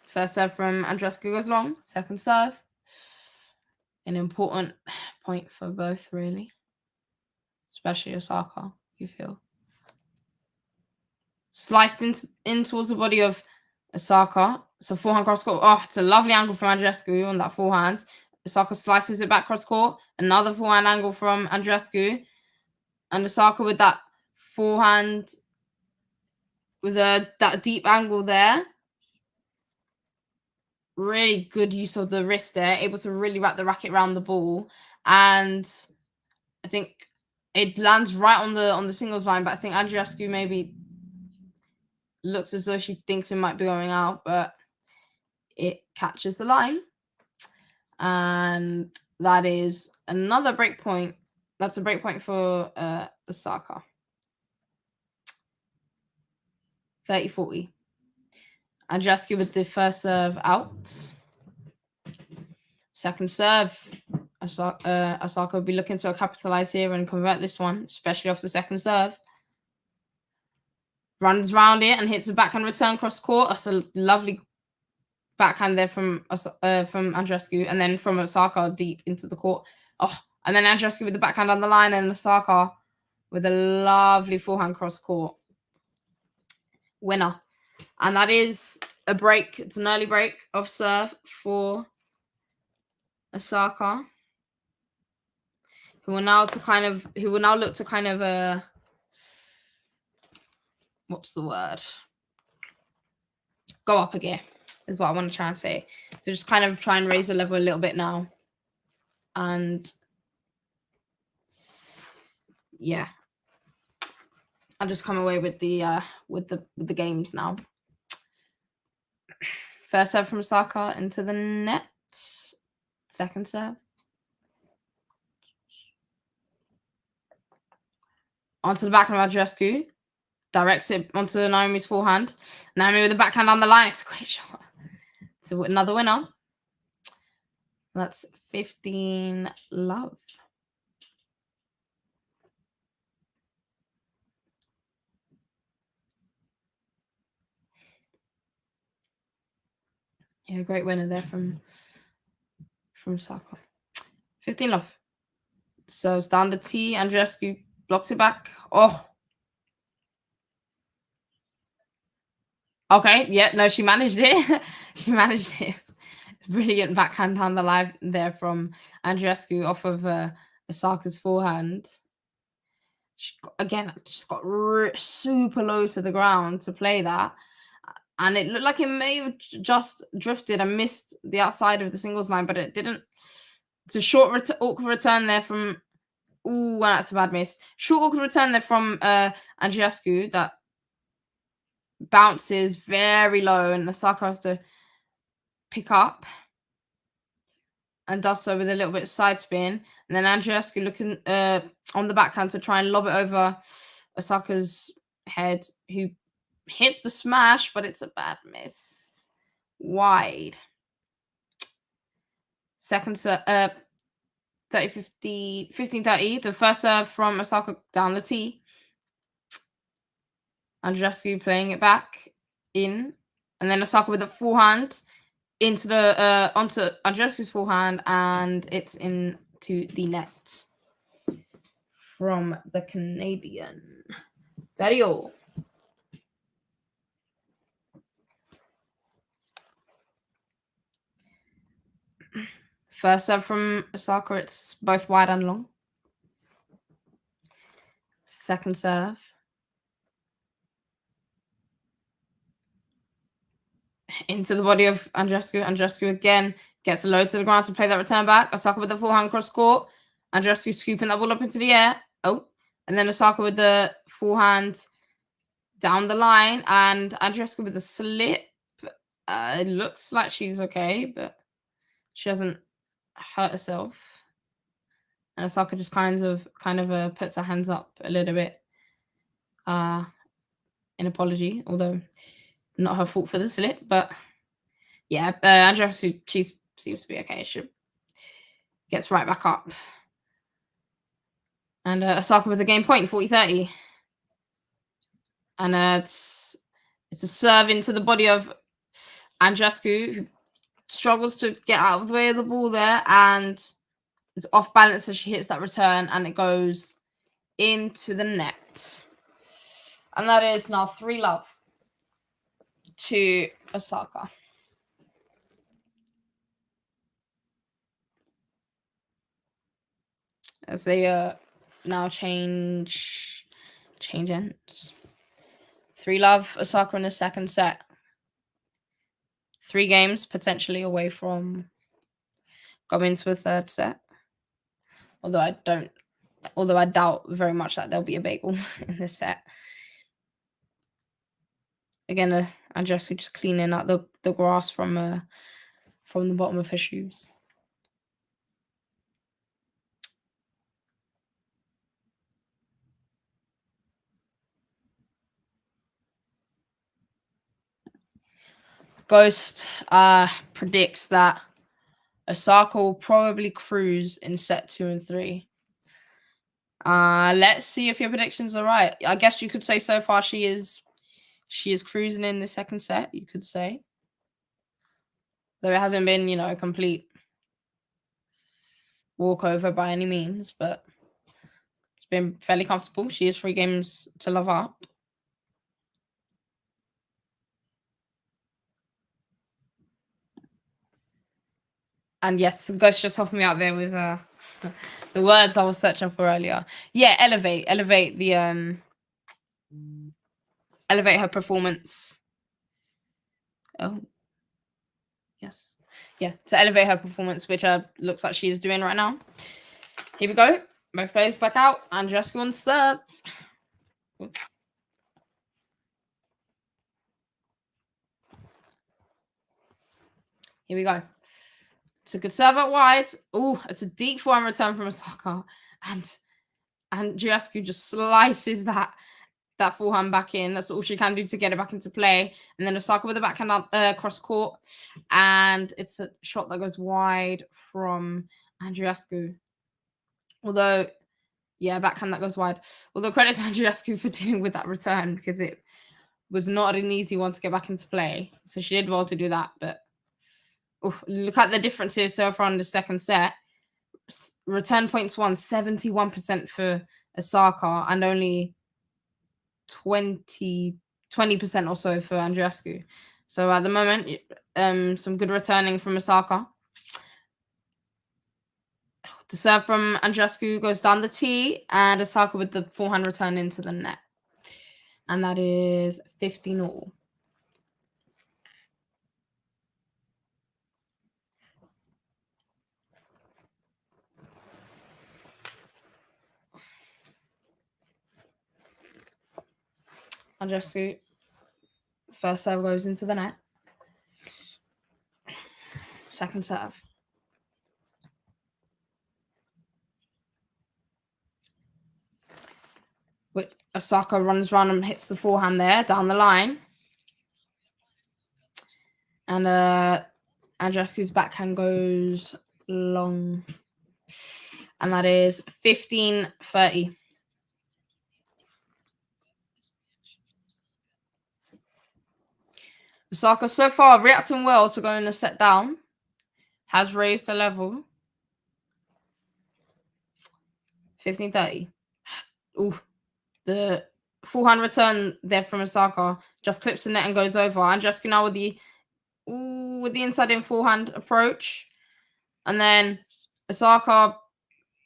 Speaker 1: First serve from Andreescu goes long. Second serve. An important point for both, really. Especially Osaka, you feel. Sliced in towards the body of Osaka. So forehand cross court. Oh, it's a lovely angle from Andreescu on that forehand. Osaka slices it back cross court. Another forehand angle from Andreescu. And Osaka with that forehand with that deep angle there. Really good use of the wrist there. Able to really wrap the racket around the ball. And I think it lands right on the singles line. But I think Andreescu maybe looks as though she thinks it might be going out. But it catches the line. And that is another break point. That's a break point for Osaka. 30-40. Andreescu with the first serve out. Second serve. Osaka will be looking to capitalize here and convert this one, especially off the second serve. Runs round it and hits a backhand return cross court. That's a lovely backhand there from Andreescu, and then from Osaka deep into the court. Oh, and then Andreescu with the backhand on the line, and Osaka with a lovely forehand cross court. Winner. And that is a break. It's an early break of serve for Osaka, who will now look to kind of what's the word? Go up a gear is what I want to try and say. So just kind of try and raise the level a little bit now. And yeah. I'll just come away with the games now. First serve from Osaka into the net. Second serve. Onto the backhand of Andreescu. Directs it onto Naomi's forehand. Naomi with the backhand on the line. It's a great shot. So another winner. That's 15 love. Yeah, great winner there from Osaka. 15 love. So it's down to T. Andreescu blocks it back. Oh. Okay. Yeah. No, she managed it. She managed it. Brilliant backhand down the line there from Andreescu off of Osaka's forehand. Again, just got super low to the ground to play that. And it looked like it may have just drifted and missed the outside of the singles line, but it didn't. It's a short, awkward return there from... Ooh, that's a bad miss. Short, awkward return there from Andreescu that bounces very low, and Osaka has to pick up and does so with a little bit of side spin. And then Andreescu looking on the backhand to try and lob it over Osaka's head, who hits the smash, but it's a bad miss. Wide. Second serve, 30-50, 15-30. The first serve from Osaka down the tee. Andreescu playing it back in. And then Osaka with a forehand into the onto Andreescu's forehand, and it's into the net from the Canadian. Dario. First serve from Osaka, it's both wide and long. Second serve. Into the body of Andreescu. Andreescu again gets low to the ground to play that return back. Osaka with the forehand cross court. Andreescu scooping that ball up into the air. Oh, and then Osaka with the forehand down the line, and Andreescu with a slip. It looks like she's okay, but she hasn't hurt herself. And Osaka just kind of puts her hands up a little bit in apology, although not her fault for the slip. But yeah, Andreescu, she seems to be okay. She gets right back up. And Osaka with a game point, 40-30. And it's a serve into the body of Andreescu, who struggles to get out of the way of the ball there, and it's off balance as she hits that return, and it goes into the net. And that is now 3 love to Osaka. As they now change ends. 3 love Osaka in the second set. 3 games potentially away from going to a third set. Although I doubt very much that there'll be a bagel in this set. Again, Andreescu just cleaning up the grass from the bottom of her shoes. Ghost predicts that Osaka will probably cruise in set 2 and 3. Let's see if your predictions are right. I guess you could say so far she is cruising in the second set, you could say. Though it hasn't been, a complete walkover by any means, but it's been fairly comfortable. She has 3 games to love up. And yes, Ghost just helping me out there with the words I was searching for earlier. Yeah, elevate the elevate her performance. Oh, yes. Yeah, to elevate her performance, which looks like she is doing right now. Here we go. Both players back out. Andreescu on serve. Oops. Here we go. It's a good serve out wide. Oh, it's a deep forehand return from Osaka. And Andreescu just slices that forehand back in. That's all she can do to get it back into play. And then Osaka with the backhand cross court. And it's a shot that goes wide from Andreescu. Although, yeah, backhand that goes wide. Although credit to Andreescu for dealing with that return, because it was not an easy one to get back into play. So she did well to do that. But look at the differences so far in the second set. Return points won 71% for Osaka and only 20% or so for Andreescu. So at the moment, some good returning from Osaka. The serve from Andreescu goes down the tee, and Osaka with the forehand return into the net. And that is 15-all. Andreescu, first serve goes into the net. Second serve. Which Osaka runs around and hits the forehand there down the line. And Andreescu's backhand goes long. And that is 15-30. Osaka so far reacting well to going a set down. Has raised the level. 15-30. Ooh. The forehand return there from Osaka just clips the net and goes over. Andreescu now with the inside in forehand approach. And then Osaka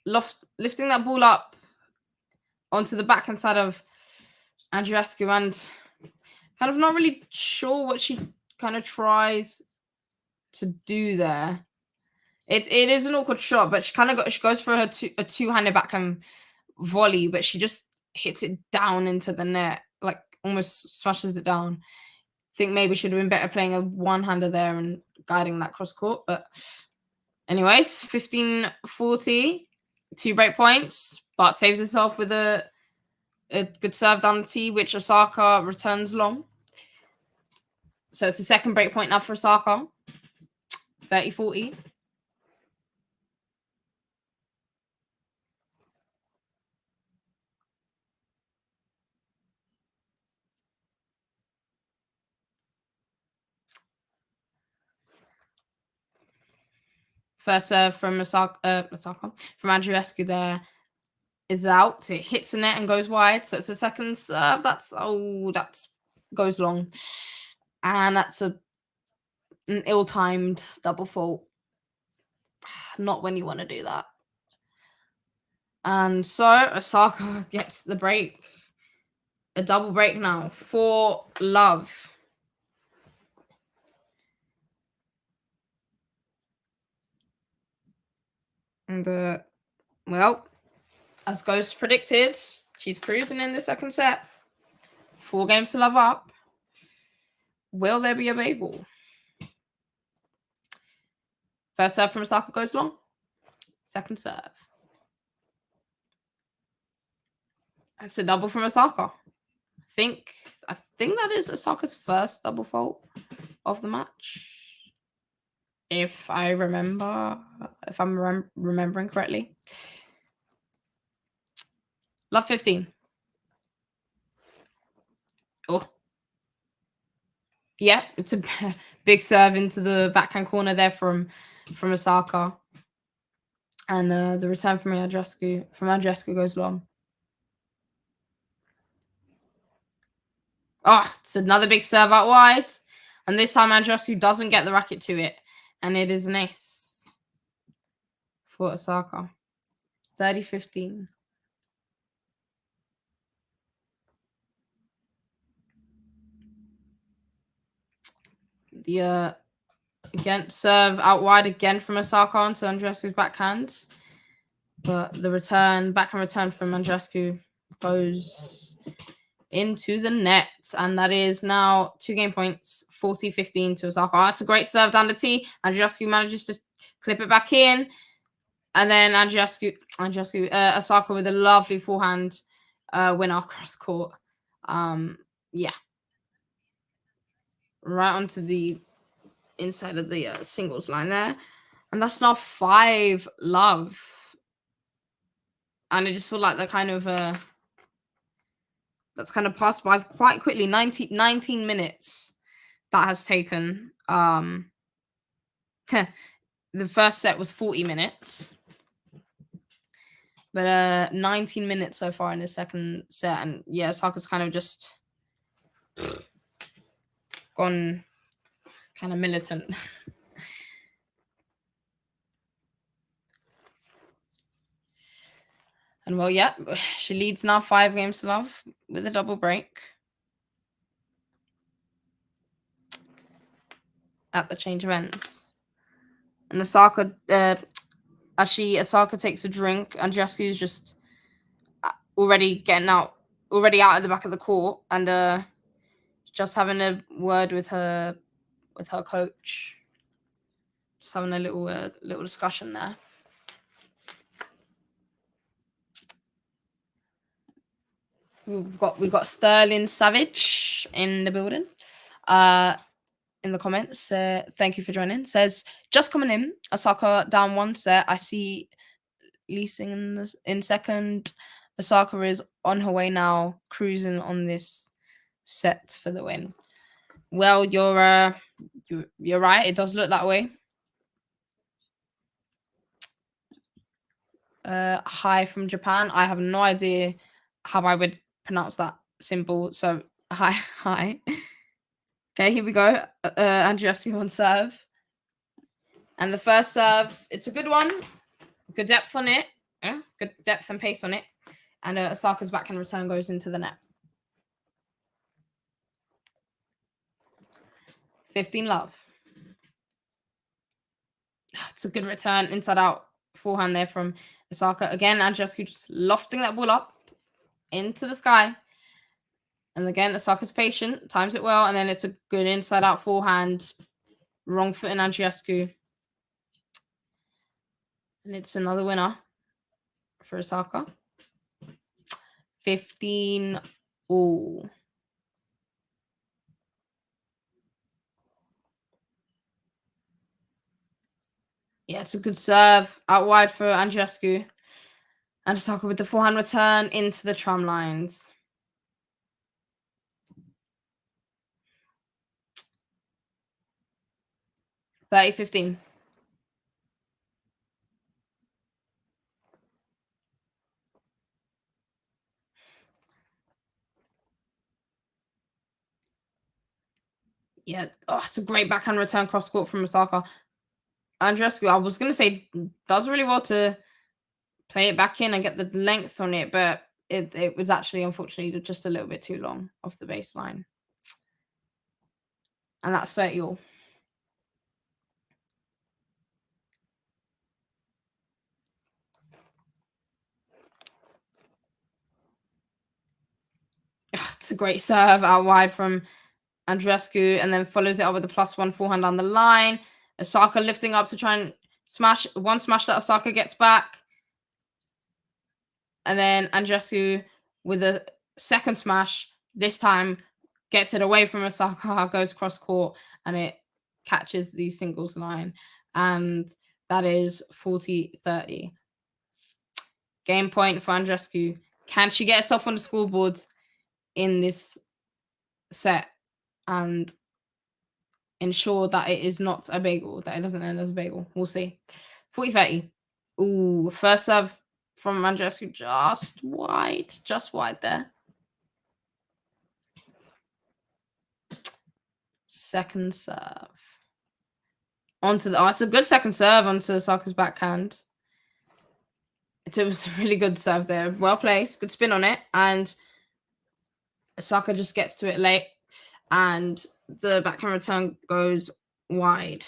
Speaker 1: lifting that ball up onto the backhand side of Andreescu, and kind of not really sure what she kind of tries to do there. It is an awkward shot, but she goes for a two-handed backhand volley, but she just hits it down into the net, like almost smashes it down. I think maybe should have been better playing a one-hander there and guiding that cross court. But anyways, 15-40, 2 break points, but saves herself with a good serve down the tee, which Osaka returns long. So it's a second break point now for Osaka. 30-40. First serve from Osaka, from Andreescu there is out. It hits the net and goes wide. So it's a second serve. That goes long. And that's an ill-timed double fault. Not when you want to do that. And so Osaka gets the break. A double break now for love. And well, as Ghost predicted, she's cruising in the second set. 4 games to love up. Will there be a bagel? First serve from Osaka goes long. Second serve. It's a double from Osaka. I think that is Osaka's first double fault. of the match. If I'm remembering correctly. Love 15. Oh. Yeah, it's a big serve into the backhand corner there from Osaka. And the return from Andreescu goes long. Oh, it's another big serve out wide. And this time Andreescu doesn't get the racket to it. And it is an ace for Osaka. 30-15. The again serve out wide again from Osaka onto Andreescu's backhand. But the backhand return from Andreescu goes into the net. And that is now 2 game points, 40-15 to Osaka. Oh, that's a great serve down the tee. Andreescu manages to clip it back in. And then Osaka with a lovely forehand winner across court. Yeah. Right onto the inside of the singles line there. And that's now 5 love. And I just feel like that's kind of passed by quite quickly. 19 minutes that has taken. The first set was 40 minutes. But 19 minutes so far in the second set. And yeah, Osaka's kind of just gone kind of militant. And well, yeah, she leads now 5 games to love with a double break at the change of ends. And Osaka, Osaka takes a drink. Andreescu's just already out of the back of the court and just having a word with her coach. Just having a little discussion there. We've got Sterling Savage in the building. In the comments, thank you for joining. Says just coming in. Osaka down 1 set. I see leasing in second. Osaka is on her way now, cruising on this set for the win. Well, you're right. It does look that way. Hi from Japan. I have no idea how I would pronounce that symbol. So hi. Okay, here we go. Andreescu on serve. And the first serve, it's a good one. Good depth on it. Yeah, good depth and pace on it. And Osaka's backhand return goes into the net. 15 love. It's a good return. Inside out forehand there from Osaka. Again, Andreescu just lofting that ball up into the sky. And again, Osaka's patient, times it well, and then it's a good inside-out forehand. Wrong foot in Andreescu. And it's another winner for Osaka. 15 all. Yeah, it's a good serve out wide for Andreescu. And Osaka with the forehand return into the tram lines. $30-15. Yeah, it's a great backhand return cross court from Osaka. Andreescu, I was going to say, does really well to play it back in and get the length on it, but it was actually, unfortunately, just a little bit too long off the baseline. And that's 30 all. It's a great serve out wide from Andreescu and then follows it up with a +1 forehand on the line. Osaka lifting up to try and smash. One smash that Osaka gets back. And then Andreescu with a second smash, this time gets it away from Osaka, goes cross court, and it catches the singles line. And that is 40-30. Game point for Andreescu. Can she get herself on the scoreboard in this set and ensure that it is not a bagel, that it doesn't end as a bagel? We'll see. 40-30. Ooh, first serve from Andreescu, just wide there. Second serve. Onto the, it's a good second serve onto Osaka's backhand. It was a really good serve there. Well placed. Good spin on it. And Osaka just gets to it late. And the backhand return goes wide.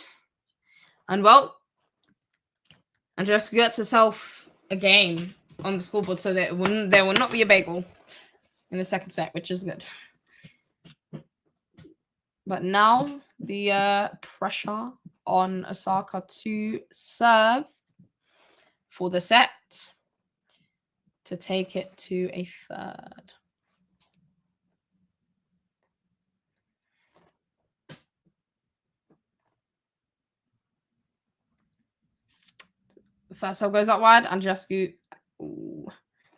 Speaker 1: And well, Andreescu gets herself a game on the scoreboard so that there will not be a bagel in the second set, which is good. But now the pressure on Osaka to serve for the set to take it to a third. The first serve goes up wide. Andreescu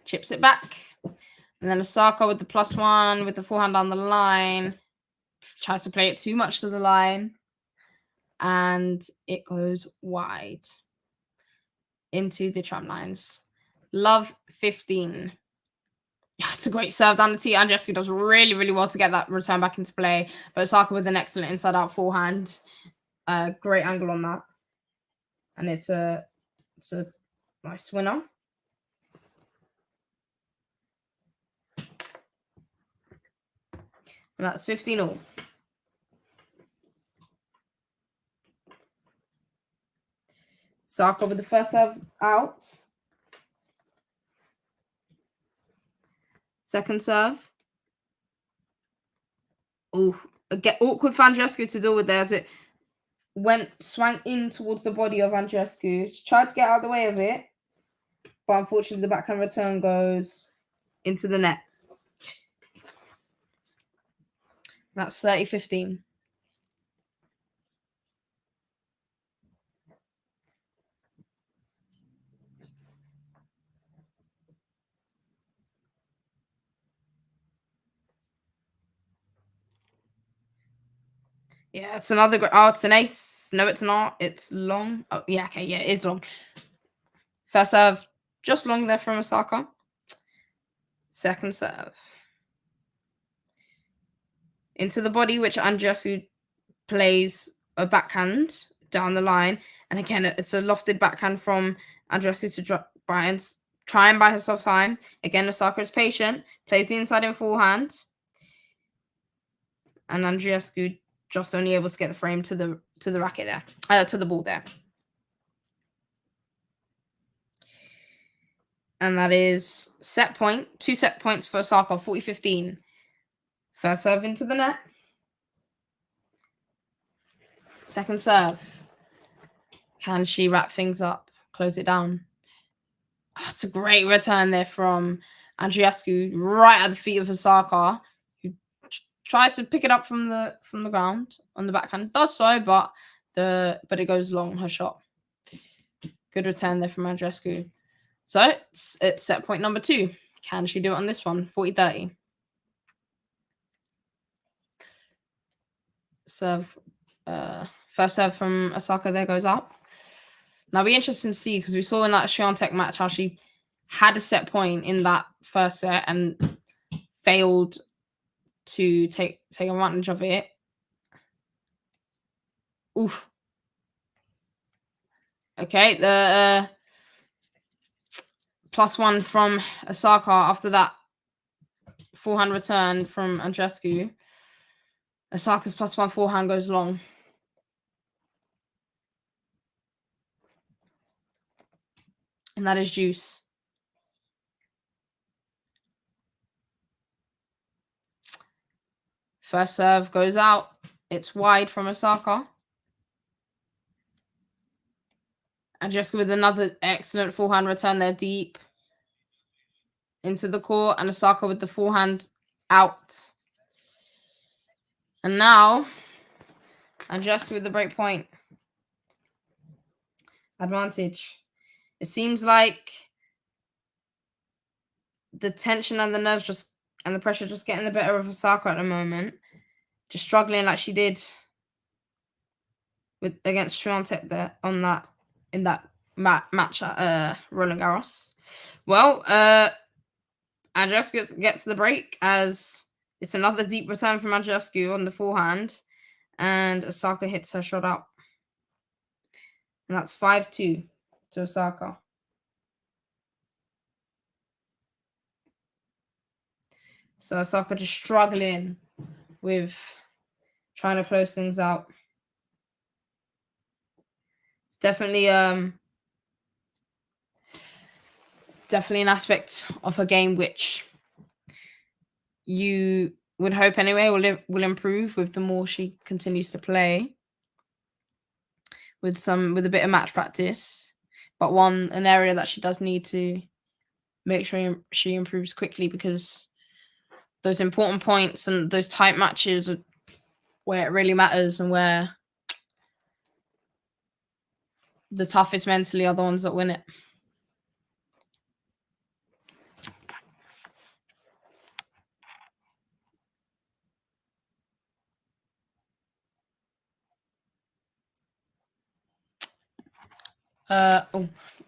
Speaker 1: chips it back. And then Osaka with the +1 with the forehand down the line. Tries to play it too much to the line. And it goes wide into the tram lines. Love 15. Yeah, it's a great serve down the tee. Andreescu does really, really well to get that return back into play. But Osaka with an excellent inside-out forehand. Great angle on that. And it's a nice winner. And that's 15-all. Osaka with the first serve out. Second serve. Oh, get awkward for Andreescu to deal with there as it swung in towards the body of Andreescu. She tried to get out of the way of it, but unfortunately the backhand return goes into the net. That's 30-15. Yeah, it's another great. Oh, it's an ace. No, it's not. It's long. Oh, yeah, okay. Yeah, it is long. First serve, just long there from Osaka. Second serve. Into the body, which Andreescu plays a backhand down the line. And again, it's a lofted backhand from Andreescu to try and buy herself time. Again, Osaka is patient. Plays the inside in forehand. And Andreescu just only able to get the frame to the racket there. To the ball there. And that is set point. 2 set points for Osaka, 40-15. First serve into the net. Second serve. Can she wrap things up? Close it down. Oh, it's a great return there from Andreescu, right at the feet of Osaka, who tries to pick it up from the ground on the backhand. Does so, but it goes long, her shot. Good return there from Andreescu. So it's set point number 2. Can she do it on this one? 40-30. Serve. First serve from Osaka there goes up. Now, it'll be interesting to see because we saw in that Swiatek match how she had a set point in that first set and failed to take advantage of it. Oof. Okay, the +1 from Osaka after that forehand return from Andreescu. Osaka's +1 forehand goes long. And that is juice. First serve goes out. It's wide from Osaka. Andreescu with another excellent forehand return there deep into the court. And Osaka with the forehand out. And now, Andreescu with the break point. Advantage. It seems like the tension and the nerves and the pressure just getting the better of Osaka at the moment. Just struggling like she did against Swiatek there in that match at Roland Garros. Well, Andreescu gets the break as it's another deep return from Andreescu on the forehand, and Osaka hits her shot out. And that's 5-2 to Osaka. So Osaka just struggling with trying to close things out. It's definitely an aspect of her game which you would hope anyway will improve with the more she continues to play with a bit of match practice. But an area that she does need to make sure she improves quickly, because those important points and those tight matches are where it really matters, and where the toughest mentally are the ones that win it.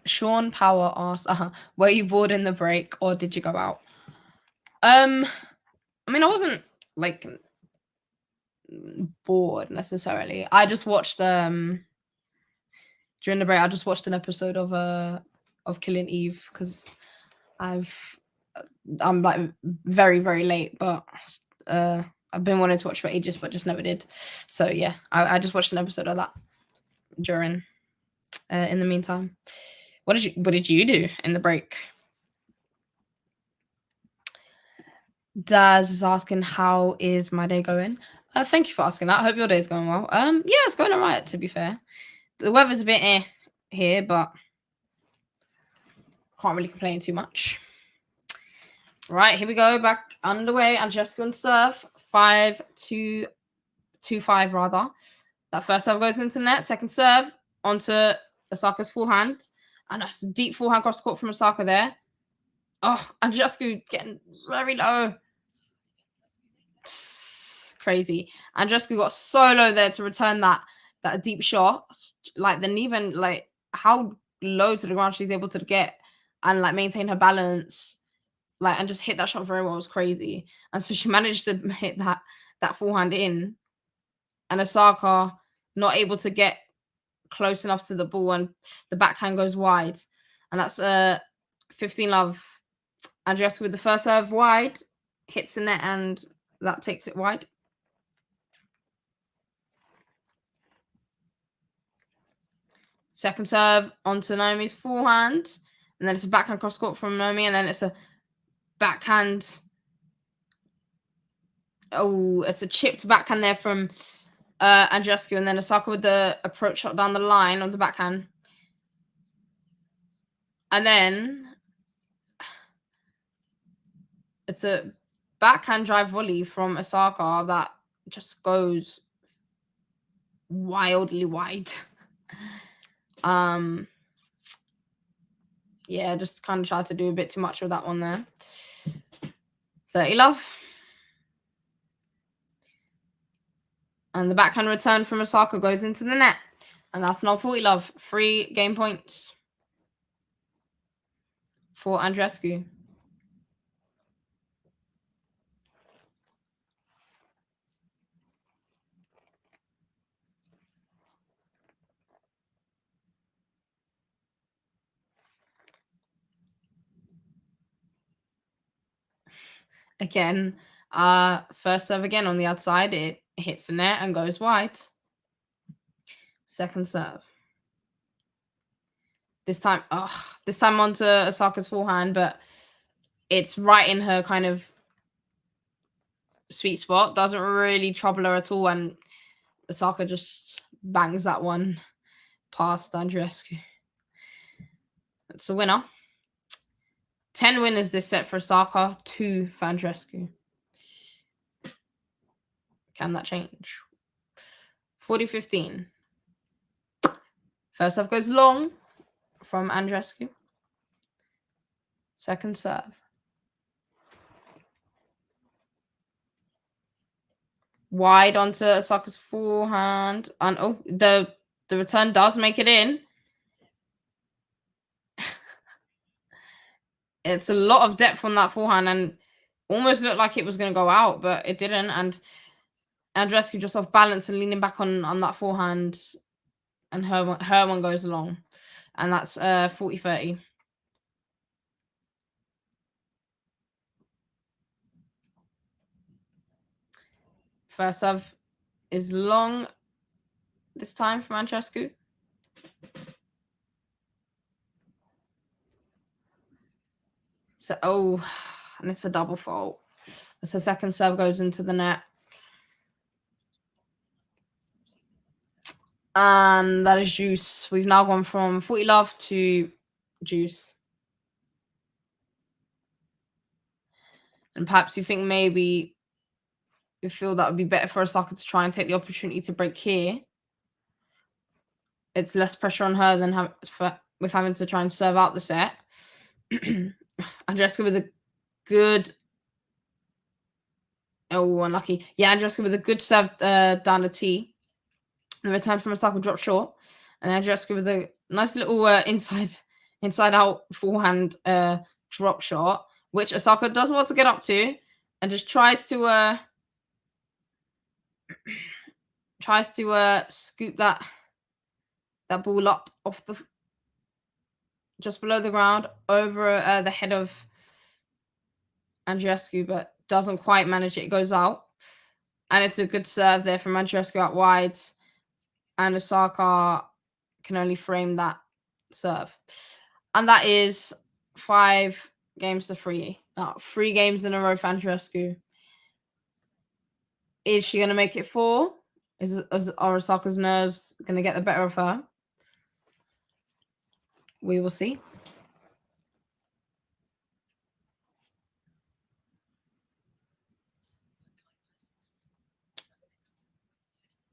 Speaker 1: Sean Power asks, were you bored in the break or did you go out? I mean, I wasn't like bored necessarily. I just watched during the break. I just watched an episode of Killing Eve because I'm like very, very late, but I've been wanting to watch for ages, but just never did. So yeah, I just watched an episode of that during. In the meantime, what did you do in the break? Daz is asking, how is my day going? Thank you for asking that. I hope your day is going well. Yeah, it's going all right, to be fair. The weather's a bit here, but can't really complain too much. Right, here we go. Back underway. Andreescu on serve. 5-2, 2-5 rather. That first serve goes into the net. Second serve onto Osaka's forehand. And that's a deep forehand cross court from Osaka there. Oh, Andreescu getting very low. Crazy. Andreescu got so low there to return that deep shot. Like, then even like how low to the ground she's able to get and like maintain her balance, like, and just hit that shot very well was crazy. And so she managed to hit that forehand in, and Osaka not able to get close enough to the ball, and the backhand goes wide, and that's 15-love. Andreescu with the first serve wide, hits the net, and that takes it wide. Second serve onto Naomi's forehand, and then it's a backhand cross court from Naomi, and then it's a backhand. Oh, it's a chipped backhand there from Andreescu, and then Osaka with the approach shot down the line on the backhand. And then it's a backhand drive volley from Osaka that just goes wildly wide. Yeah, just kind of tried to do a bit too much with that one there. 30-love. And the backhand return from Osaka goes into the net. And that's not 40-love. 3 game points for Andreescu. Again, first serve again on the outside. It hits the net and goes wide. Second serve. This time onto Osaka's forehand, but it's right in her kind of sweet spot. Doesn't really trouble her at all, and Osaka just bangs that one past Andreescu. It's a winner. 10 winners this set for Osaka, 2 for Andreescu. Can that change? 40-15. First serve goes long from Andreescu. Second serve. Wide onto Osaka's forehand. And oh, the return does make it in. It's a lot of depth on that forehand and almost looked like it was going to go out, but it didn't. And Andreescu just off balance and leaning back on that forehand, and her one goes along. And that's 40-30. First serve is long this time from Andreescu. So, oh, and it's a double fault. As the second serve goes into the net. And that is juice. We've now gone from 40 love to juice. And perhaps you think maybe you feel that would be better for Osaka to try and take the opportunity to break here. It's less pressure on her than with having to try and serve out the set. Andreescu with a good... Oh, unlucky. Yeah, Andreescu with a good serve down the tee. The return from Osaka drop short. And Andreescu with a nice little inside out forehand drop shot, which Osaka does want to get up to and just tries to scoop that ball up off the just below the ground over the head of Andreescu, but doesn't quite manage it. It goes out. And it's a good serve there from Andreescu out wide. And Osaka can only frame that serve. And that is 5 games to 3. 3 games in a row for Andreescu. Is she going to make it 4? Are Osaka's nerves going to get the better of her? We will see.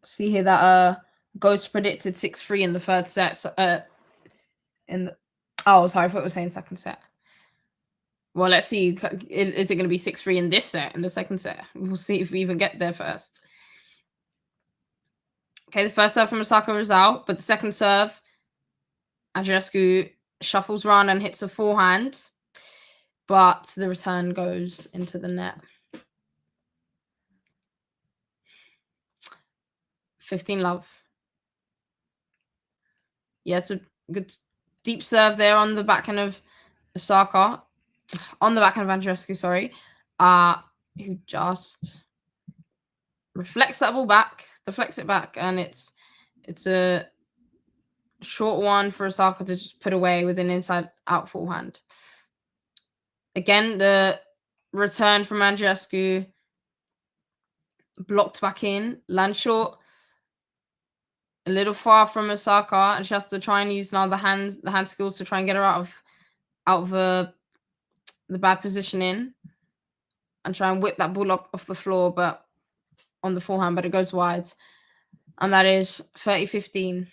Speaker 1: See here that Ghost predicted 6-3 in the third set. So, sorry, I thought it was saying second set. Well, let's see. Is it going to be 6-3 in this set, in the second set? We'll see if we even get there first. Okay, the first serve from Osaka is out, but the second serve, Andreescu shuffles around and hits a forehand, but the return goes into the net. 15 love. Yeah, it's a good deep serve there on the backhand of Osaka. On the backhand of Andreescu, sorry. Who just reflects that ball back, deflects it back, and it's a short one for Osaka to just put away with an inside-out forehand. Again, the return from Andreescu blocked back in, land short, a little far from Osaka, and she has to try and use now the hand skills to try and get her out of the bad position in, and try and whip that ball up off the floor, but on the forehand, but it goes wide, and that is 30-15.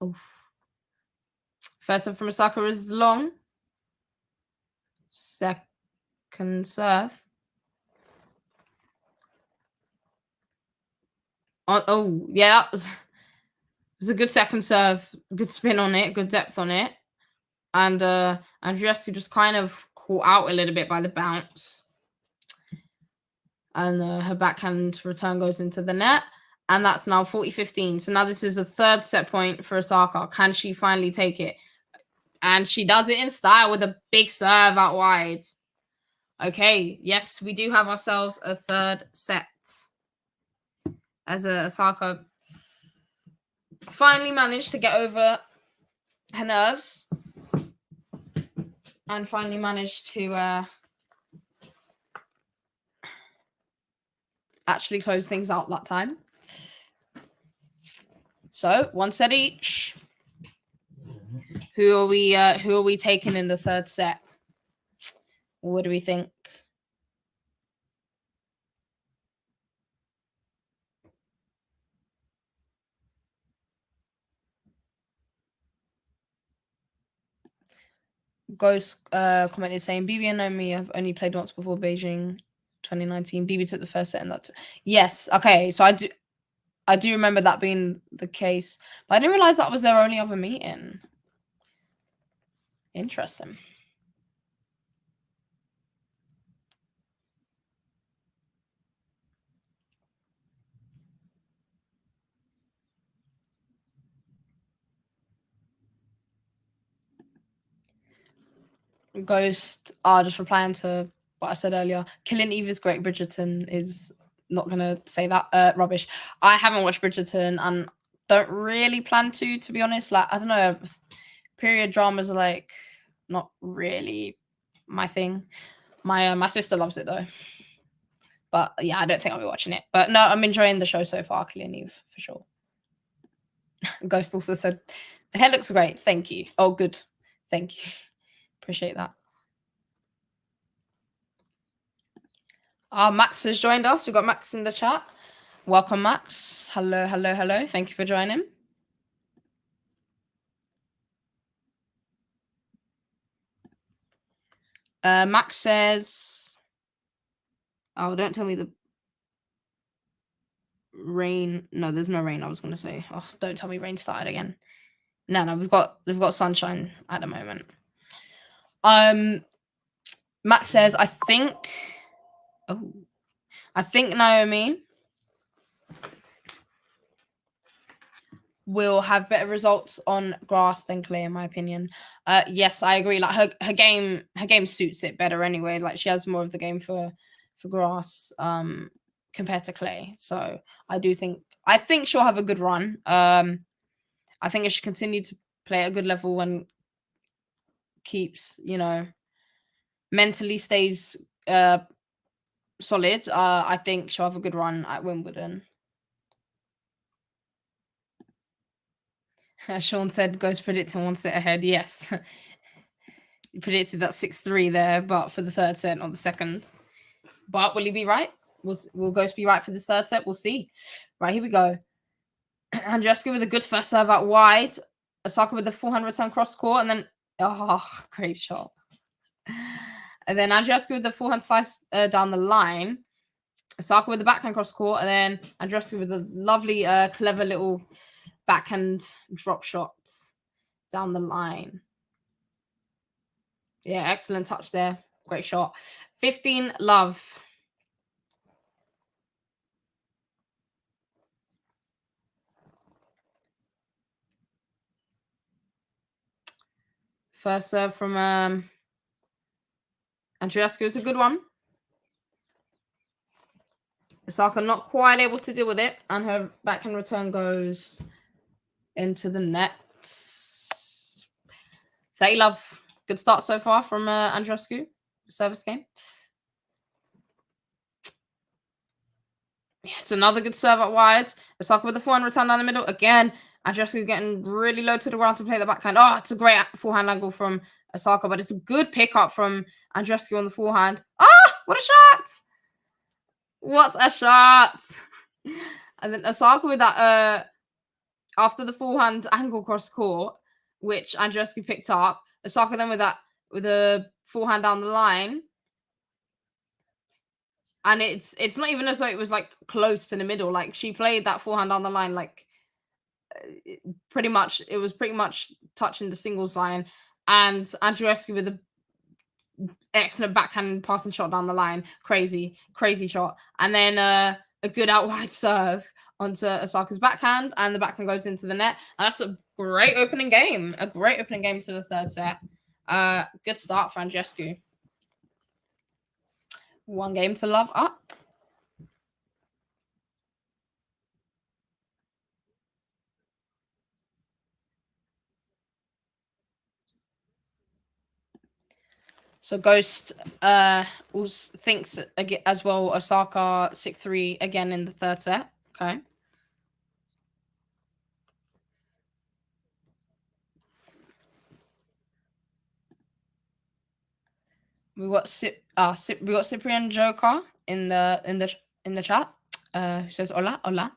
Speaker 1: Oof. First serve from Osaka is long. Second serve. Oh yeah, it was a good second serve. Good spin on it. Good depth on it. And Andreescu just kind of caught out a little bit by the bounce. And her backhand return goes into the net. And that's now 40-15. So now this is a third set point for Osaka. Can she finally take it? And she does it in style with a big serve out wide. Okay, yes, we do have ourselves a third set. As Osaka finally managed to get over her nerves. And finally managed to actually close things out that time. So 1 set each. Who are we taking in the third set? What do we think? Ghost commented saying BB and Naomi have only played once before Beijing 2019. BB took the first set and that. Yes. Okay. So I do remember that being the case, but I didn't realize that was their only other meeting. Interesting. Ghost just replying to what I said earlier. Killing Eve is great. Bridgerton is not gonna say that. Rubbish. I haven't watched Bridgerton and don't really plan to be honest. Like, I don't know. Period dramas are like not really my thing. My sister loves it though. But yeah, I don't think I'll be watching it. But no, I'm enjoying the show so far, Killing Eve, for sure. Ghost also said, the hair looks great. Thank you. Oh, good. Thank you. Appreciate that. Max has joined us. We've got Max in the chat. Welcome, Max. Hello, hello, hello. Thank you for joining. Max says, oh, don't tell me the rain. No, there's no rain. I was going to say, oh, don't tell me rain started again. No, we've got sunshine at the moment. Max says, I think Naomi will have better results on grass than clay, in my opinion. Yes, I agree. Like her game suits it better anyway. Like she has more of the game for grass compared to clay. So I think she'll have a good run. I think if she continues to play at a good level and keeps, mentally stays solid, I think she'll have a good run at Wimbledon. Sean said, goes predicting 1 set ahead. Yes. He predicted that 6-3 there, but for the third set, not the second. But will he be right? Will Ghost be right for this third set? We'll see. Right, here we go. Andreescu with a good first serve out wide. Osaka with the forehand return cross court, and then great shot. And then Andreescu with the forehand slice down the line. Osaka with the backhand cross court, and then Andreescu with a lovely, clever little backhand drop shot down the line. Yeah, excellent touch there. Great shot. 15-love. First serve from Andreescu. It's a good one. Osaka not quite able to deal with it, and her backhand return goes into the net. 30-love. Good start so far from Andreescu. Service game. Yeah, it's another good serve out wide. Osaka with the forehand return down the middle. Again, Andreescu getting really low to the ground to play the backhand. Oh, it's a great forehand angle from Osaka, but it's a good pickup from Andreescu on the forehand. Ah, what a shot! What a shot! And then Osaka with that after the forehand angle cross court, which Andreescu picked up. Osaka then with a forehand down the line. And it's not even as though it was like close to the middle. Like she played that forehand on the line, like pretty much touching the singles line. And Andreescu with a excellent backhand passing shot down the line. Crazy shot. And then a good out wide serve onto Osaka's backhand, and the backhand goes into the net. And that's a great opening game. A great opening game to the third set. Good start for Andreescu. 1 game to love up. So Ghost also thinks as well Osaka 6-3 again in the third set. Okay. We got Cyprian Joker in the chat. Who says hola.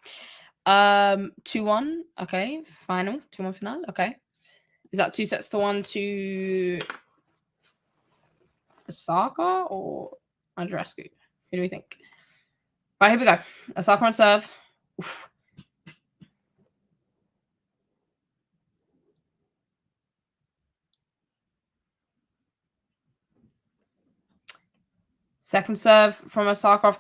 Speaker 1: 2-1. Okay, final 2-1 final. Okay, is that 2 sets to 1 to Osaka or Andreescu? Who do we think? Right, here we go. Osaka on serve. Oof. Second serve from Osaka.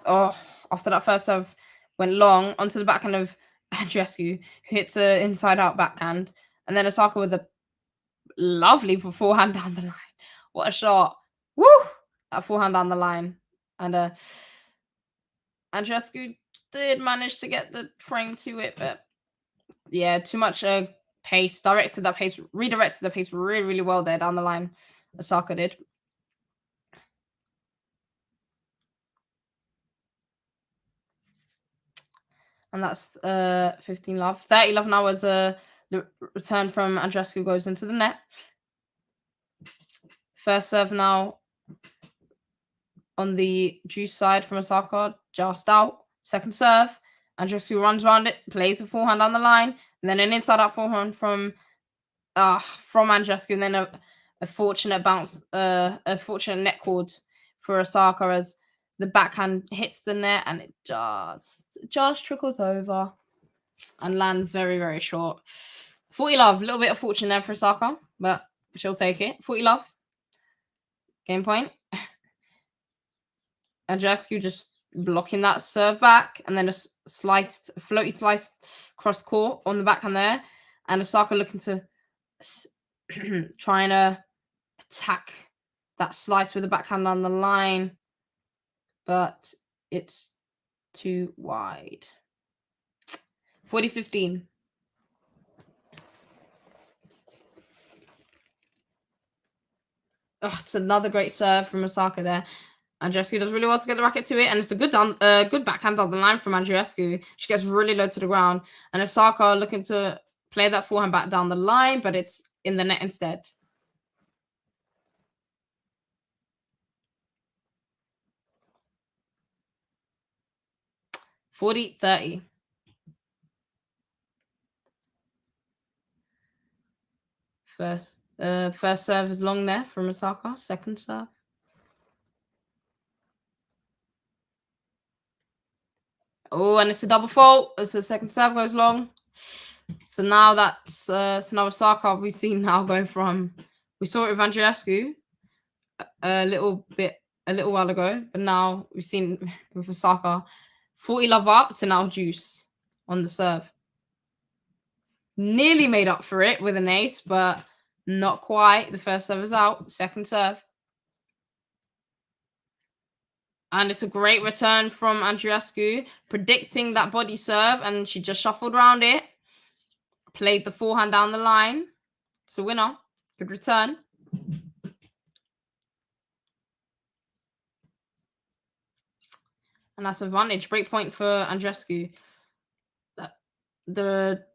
Speaker 1: After that first serve went long onto the backhand of Andreescu, who hits an inside-out backhand. And then Osaka with a lovely forehand down the line. What a shot. Woo! That forehand down the line. And Andreescu did manage to get the frame to it, but yeah, too much pace. Redirected the pace really, really well there down the line. Osaka did. And that's 15 love. 30 love now as the return from Andreescu goes into the net. First serve now on the juice side from Osaka, just out. Second serve. Andreescu runs around it, plays the forehand on the line, and then an inside-out forehand from Andreescu, and then a fortunate bounce, a fortunate net cord for Osaka as the backhand hits the net and it just trickles over and lands very, very short. 40 love, a little bit of fortune there for Osaka, but she'll take it. 40 love. Game point. Andreescu just blocking that serve back, and then a floaty sliced cross court on the backhand there, and Osaka looking to trying to attack that slice with the backhand on the line, but it's too wide. 40-15. It's another great serve from Osaka there. Andreescu does really well to get the racket to it, and it's a good backhand on the line from Andreescu. She gets really low to the ground, and Osaka looking to play that forehand back down the line, but it's in the net instead. (40-30). First serve is long there from Osaka. Second serve. Oh, and it's a double fault as the second serve goes long. So now that's now Osaka we've seen now going from, we saw it with Andreescu a little while ago, but now we've seen with Osaka 40 love up to now juice on the serve. Nearly made up for it with an ace, but not quite. The first serve is out. Second serve. And it's a great return from Andreescu, predicting that body serve, and she just shuffled around it. Played the forehand down the line. It's a winner. Good return. And that's advantage. Break point for Andreescu. The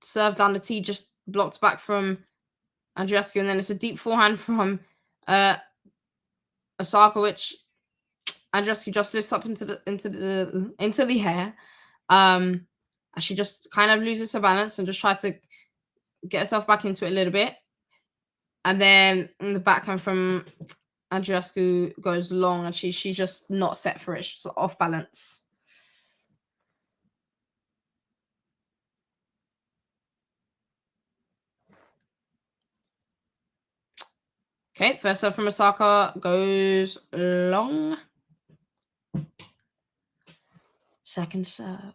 Speaker 1: serve down the tee just blocked back from Andreescu, and then it's a deep forehand from Osaka, which Andreescu just lifts up into the air. And she just kind of loses her balance and just tries to get herself back into it a little bit. And then the backhand from Andreescu goes long, and she's just not set for it. She's off balance. Okay, first serve from Osaka goes long. Second serve.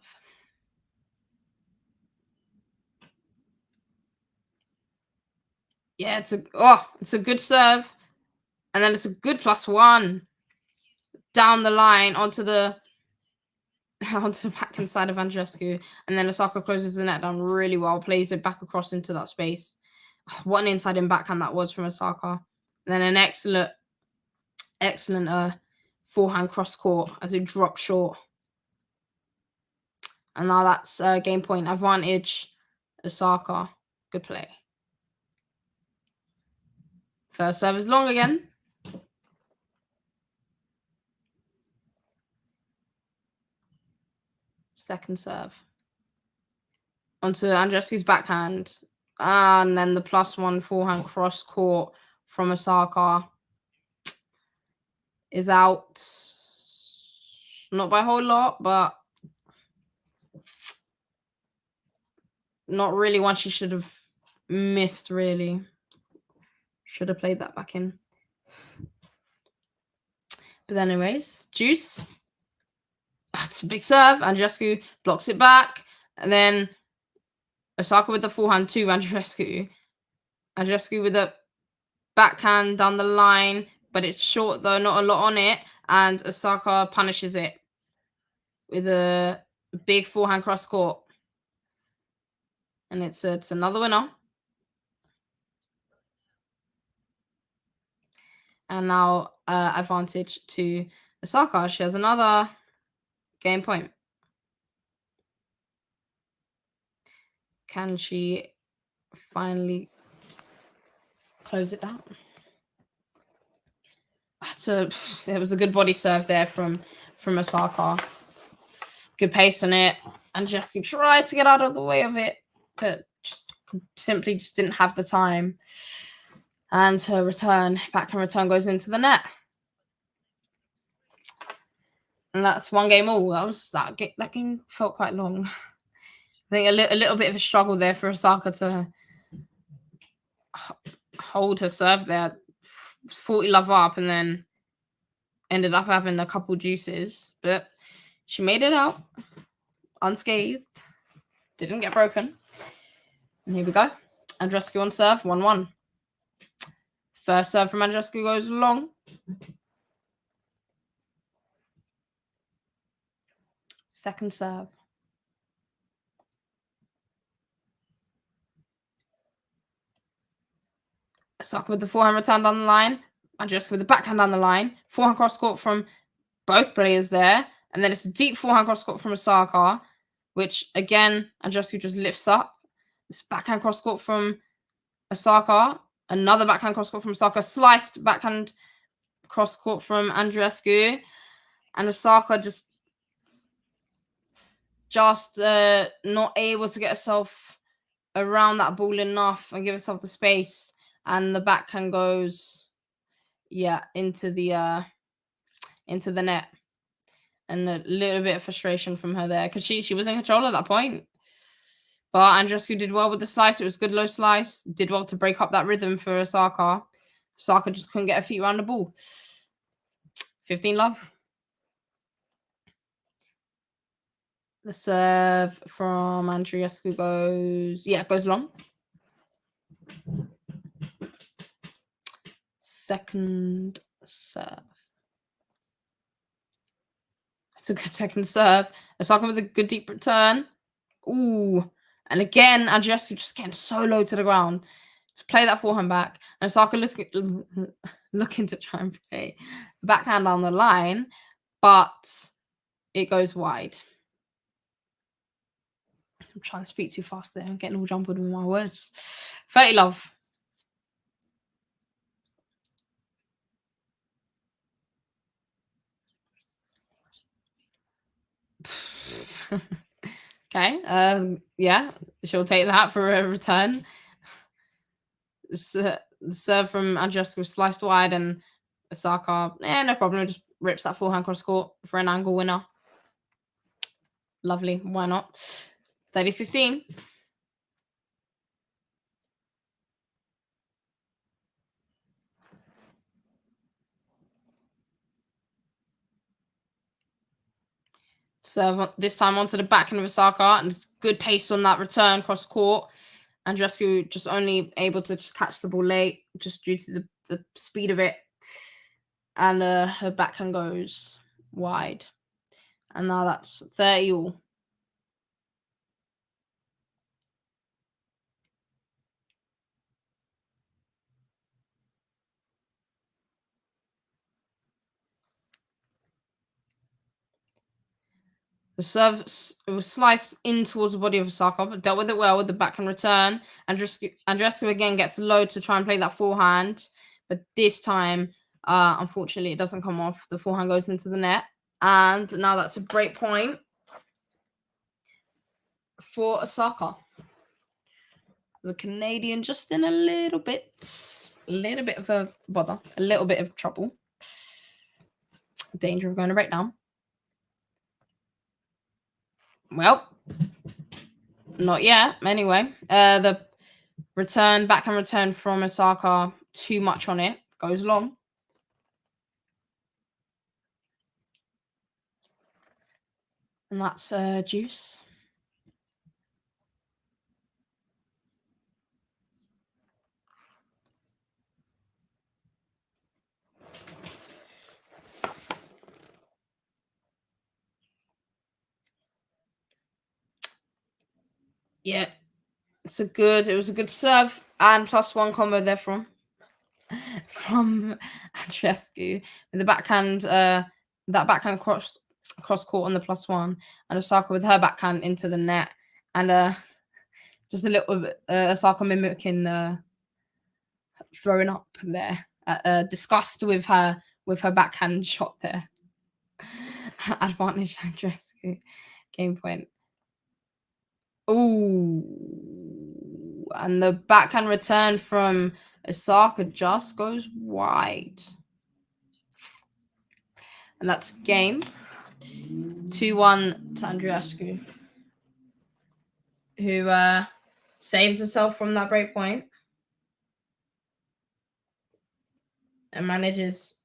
Speaker 1: Yeah, it's a good serve. And then it's a good +1 down the line onto the backhand side of Andreescu. And then Osaka closes the net down really well, plays it back across into that space. What an inside in backhand that was from Osaka. And then an excellent forehand cross court as it dropped short. And now that's game point advantage, Osaka. Good play. First serve is long again. Second serve. Onto Andreescu's backhand. And then the +1 forehand cross court from Osaka. is out. Not by a whole lot, but not really one she should have missed, really. Should have played that back in. But anyways, Juice. That's a big serve. Andreescu blocks it back. And then Osaka with the forehand to Andreescu. Andreescu with a backhand down the line, but it's short though, not a lot on it. And Osaka punishes it with a big forehand cross court. And it's another winner. And now advantage to Osaka. She has another game point. Can she finally close it down? It was a good body serve there from Osaka. Good pace on it. Andreescu tried to get out of the way of it, but simply didn't have the time. And her backhand return goes into the net. And that's one game all. That game felt quite long. I think a little bit of a struggle there for Osaka to hold her serve there. 40 love up and then ended up having a couple juices. But she made it out unscathed. Didn't get broken. And here we go. Andreescu on serve, 1-1. First serve from Andreescu goes long. Second serve. Osaka with the forehand return down the line. Andreescu with the backhand down the line. Forehand cross court from both players there. And then it's a deep forehand cross court from Osaka, which again, Andreescu just lifts up. This backhand cross court from Osaka. Another backhand cross court from Osaka. Sliced backhand cross court from Andreescu. And Osaka just not able to get herself around that ball enough and give herself the space. And the backhand goes, into the net. And a little bit of frustration from her there because she was in control at that point. But Andreescu did well with the slice. It was good low slice. Did well to break up that rhythm for Osaka. Osaka just couldn't get her feet around the ball. 15 love. The serve from Andreescu goes long. Second serve. It's a good second serve. Osaka with a good deep return. Ooh. And again, Andreescu just getting so low to the ground to play that forehand back. And Osaka looking to try and play backhand down the line, but it goes wide. I'm trying to speak too fast there. I'm getting all jumbled with my words. 30 love. Okay. She'll take that for a return. The serve from Andreescu was sliced wide, and Osaka, no problem. Just rips that forehand cross court for an angle winner. Lovely. Why not? 30-15. Serve this time onto the backhand of Osaka, and good pace on that return cross court. Andreescu just only able to just catch the ball late, just due to the speed of it. And her backhand goes wide. And now that's 30 all. The serve was sliced in towards the body of Osaka, but dealt with it well with the backhand return. Andreescu again gets low to try and play that forehand, but this time, unfortunately, it doesn't come off. The forehand goes into the net, and now that's a break point for Osaka. The Canadian just in a little bit of a bother, a little bit of trouble. Danger of going to breakdown. Well, not yet. Anyway, the backhand return from Osaka, too much on it. Goes long. And that's juice. Yeah. It was a good serve and +1 combo there from Andreescu. With the backhand, that backhand cross court on the +1, and Osaka with her backhand into the net, and just a little bit Osaka mimicking throwing up there, disgust with her backhand shot there. Advantage Andreescu. Game point. Ooh, and the backhand return from Osaka just goes wide. And that's game. 2-1 to Andreescu, who saves herself from that break point and manages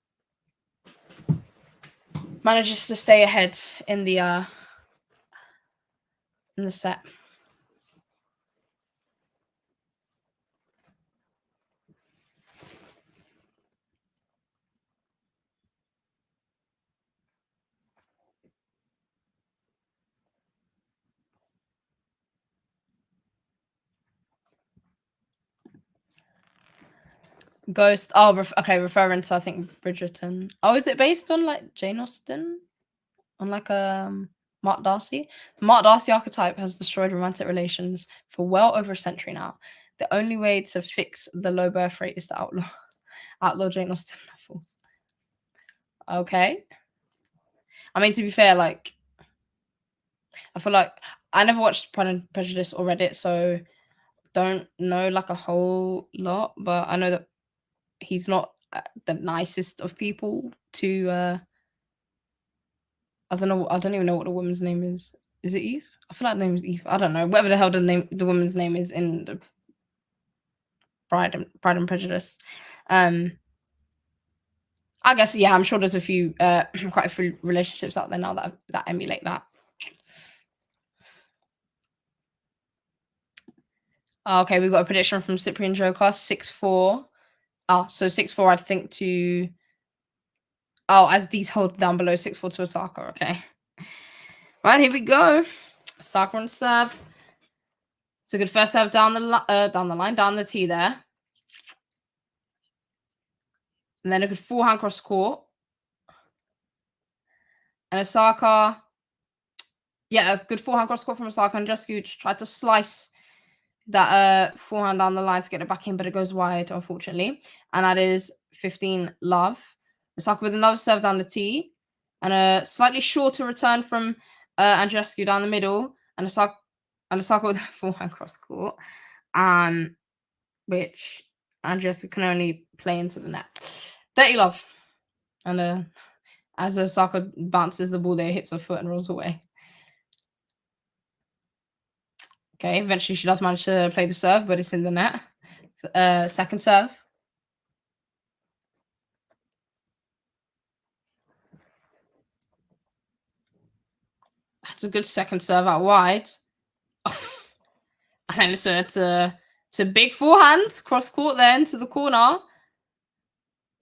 Speaker 1: to stay ahead in the set. Ghost. Oh, okay. Referring to, I think, Bridgerton. Oh, is it based on like Jane Austen? On like Mark Darcy? The Mark Darcy archetype has destroyed romantic relations for well over a century now. The only way to fix the low birth rate is to outlaw Jane Austen novels. Okay. I mean, to be fair, like, I feel like I never watched Pride and Prejudice or read it, so don't know like a whole lot, but I know that he's not the nicest of people to I don't even know what the woman's name is. Is it Eve? I feel like the name is Eve. I don't know. Whatever the hell the woman's name is in the Pride and Prejudice. I guess, yeah, I'm sure there's a few quite a few relationships out there now that emulate that. Okay, we've got a prediction from Cyprian Joker, 6-4. Oh, so 6-4, I think, to... Oh, as detailed down below, 6-4 to Osaka, okay. Right, here we go. Osaka on serve. It's a good first serve down the line, down the tee there. And then a good forehand cross court. And Osaka... Yeah, a good forehand cross court from Osaka. And Andreescu just tried to slice that forehand down the line to get it back in, but it goes wide, unfortunately. And that is 15 love. Osaka with another serve down the tee. And a slightly shorter return from Andreescu down the middle. And Osaka with a forehand cross court. Which Andreescu can only play into the net. 30 love. And as Osaka bounces the ball there, hits her foot and rolls away. Okay, eventually she does manage to play the serve, but it's in the net. Second serve. That's a good second serve out wide. And it's a big forehand cross court then to the corner.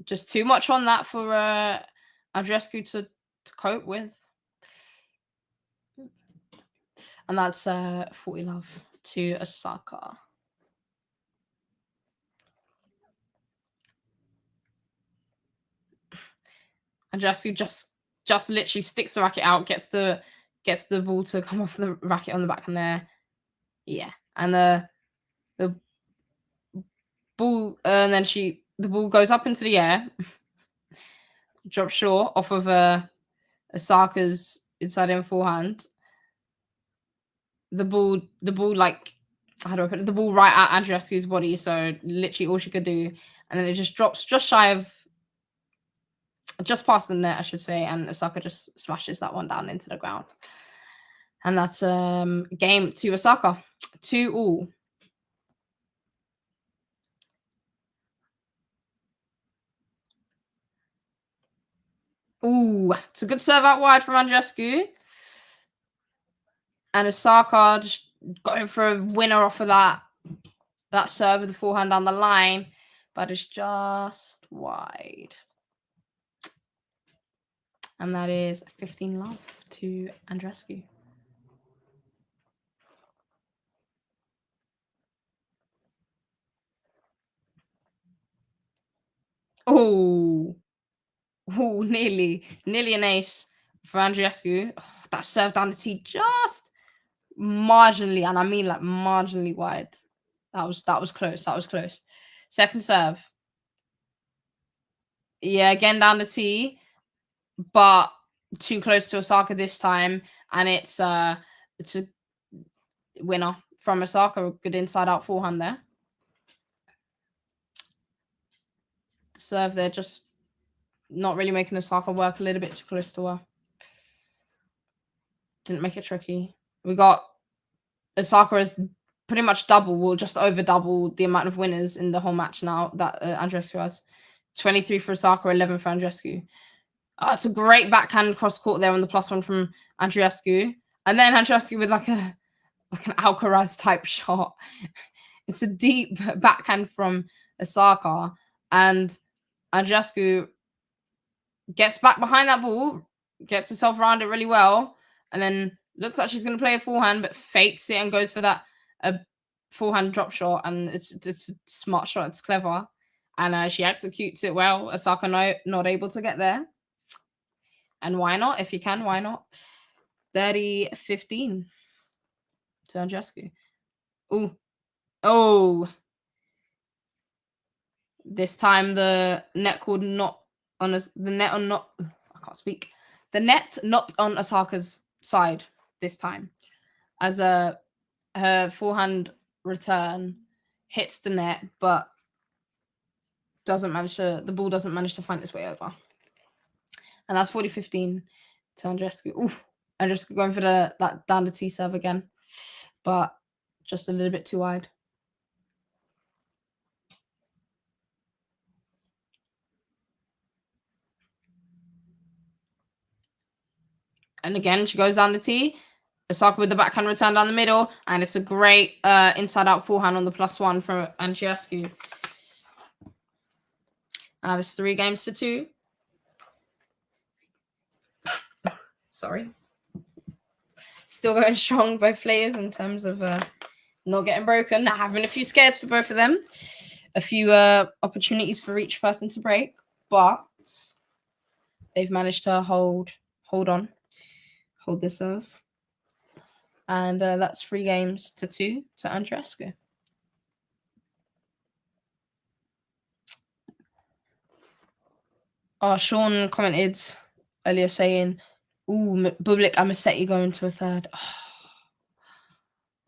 Speaker 1: Just too much on that for Andreescu to cope with. And that's 40 love to Osaka. Andreescu just literally sticks the racket out, gets the ball to come off the racket on the backhand there. Yeah. And the ball and then the ball goes up into the air. Drops short off of Osaka's inside in forehand. The ball, like, how do I put it? The ball right at Andreescu's body, so literally all she could do. And then it just drops just shy of just past the net, I should say, and Osaka just smashes that one down into the ground. And that's game to Osaka. 2-2. Ooh, it's a good serve out wide from Andreescu. And Osaka just going for a winner off of that serve with the forehand down the line, but it's just wide. And that is 15 love to Andreescu. Oh, nearly an ace for Andreescu. Oh, that serve down the tee just marginally, and I mean like marginally wide. That was close. That was close. Second serve. Yeah, again down the tee, but too close to Osaka this time, and it's a winner from Osaka. A good inside out forehand there. The serve there just not really making Osaka work, a little bit too close to her. Didn't make it tricky. We got Osaka is pretty much just over double the amount of winners in the whole match now that Andreescu has. 23 for Osaka, 11 for Andreescu. It's a great backhand cross court there on the +1 from Andreescu. And then Andreescu with like an Alcaraz type shot. It's a deep backhand from Osaka. And Andreescu gets back behind that ball, gets herself around it really well, and then looks like she's going to play a forehand, but fakes it and goes for that forehand drop shot. And it's a smart shot. It's clever. And she executes it well. Osaka not able to get there. And why not? If you can, why not? 30-15 to Andreescu. Ooh. Oh. This time the net called not on us. The net on not. I can't speak. The net not on Osaka's side this time, as her forehand return hits the net, but the ball doesn't manage to find its way over. And that's 40-15 to Andreescu. Ooh, Andreescu going for that down the tee serve again, but just a little bit too wide. And again, she goes down the tee. Osaka with the backhand return down the middle, and it's a great inside-out forehand on the +1 from Andreescu. And it's 3-2. Sorry. Still going strong, both players, in terms of not getting broken. Now having a few scares for both of them. A few opportunities for each person to break, but they've managed to hold the serve. And that's 3-2 to Andreescu. Sean commented earlier saying, ooh, Bublik and Musetti going to a third.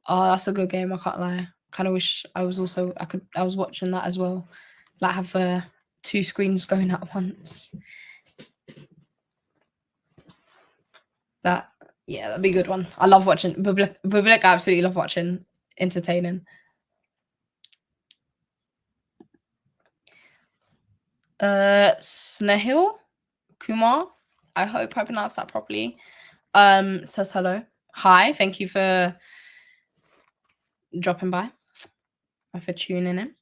Speaker 1: Oh, that's a good game, I can't lie. Kind of wish I was watching that as well. Like have 2 screens going at once. That'd be a good one. I love watching Bublik. I absolutely love watching. Entertaining. Snehil Kumar, I hope I pronounced that properly, says hello. Hi, thank you for dropping by and for tuning in.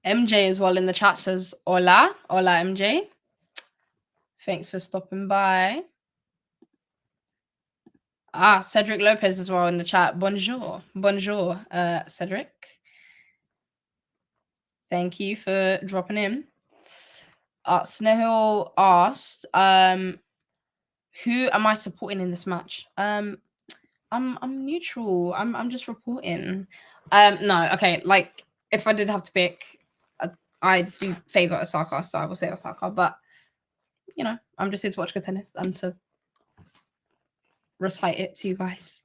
Speaker 1: MJ as well in the chat says hola MJ. Thanks for stopping by. Cedric Lopez as well in the chat. Bonjour, Cedric. Thank you for dropping in. Snehil asked, who am I supporting in this match? I'm neutral. I'm just reporting. No, okay. Like if I did have to pick, I do favor Osaka, so I will say Osaka. But you know, I'm just here to watch good tennis and to recite it to you guys.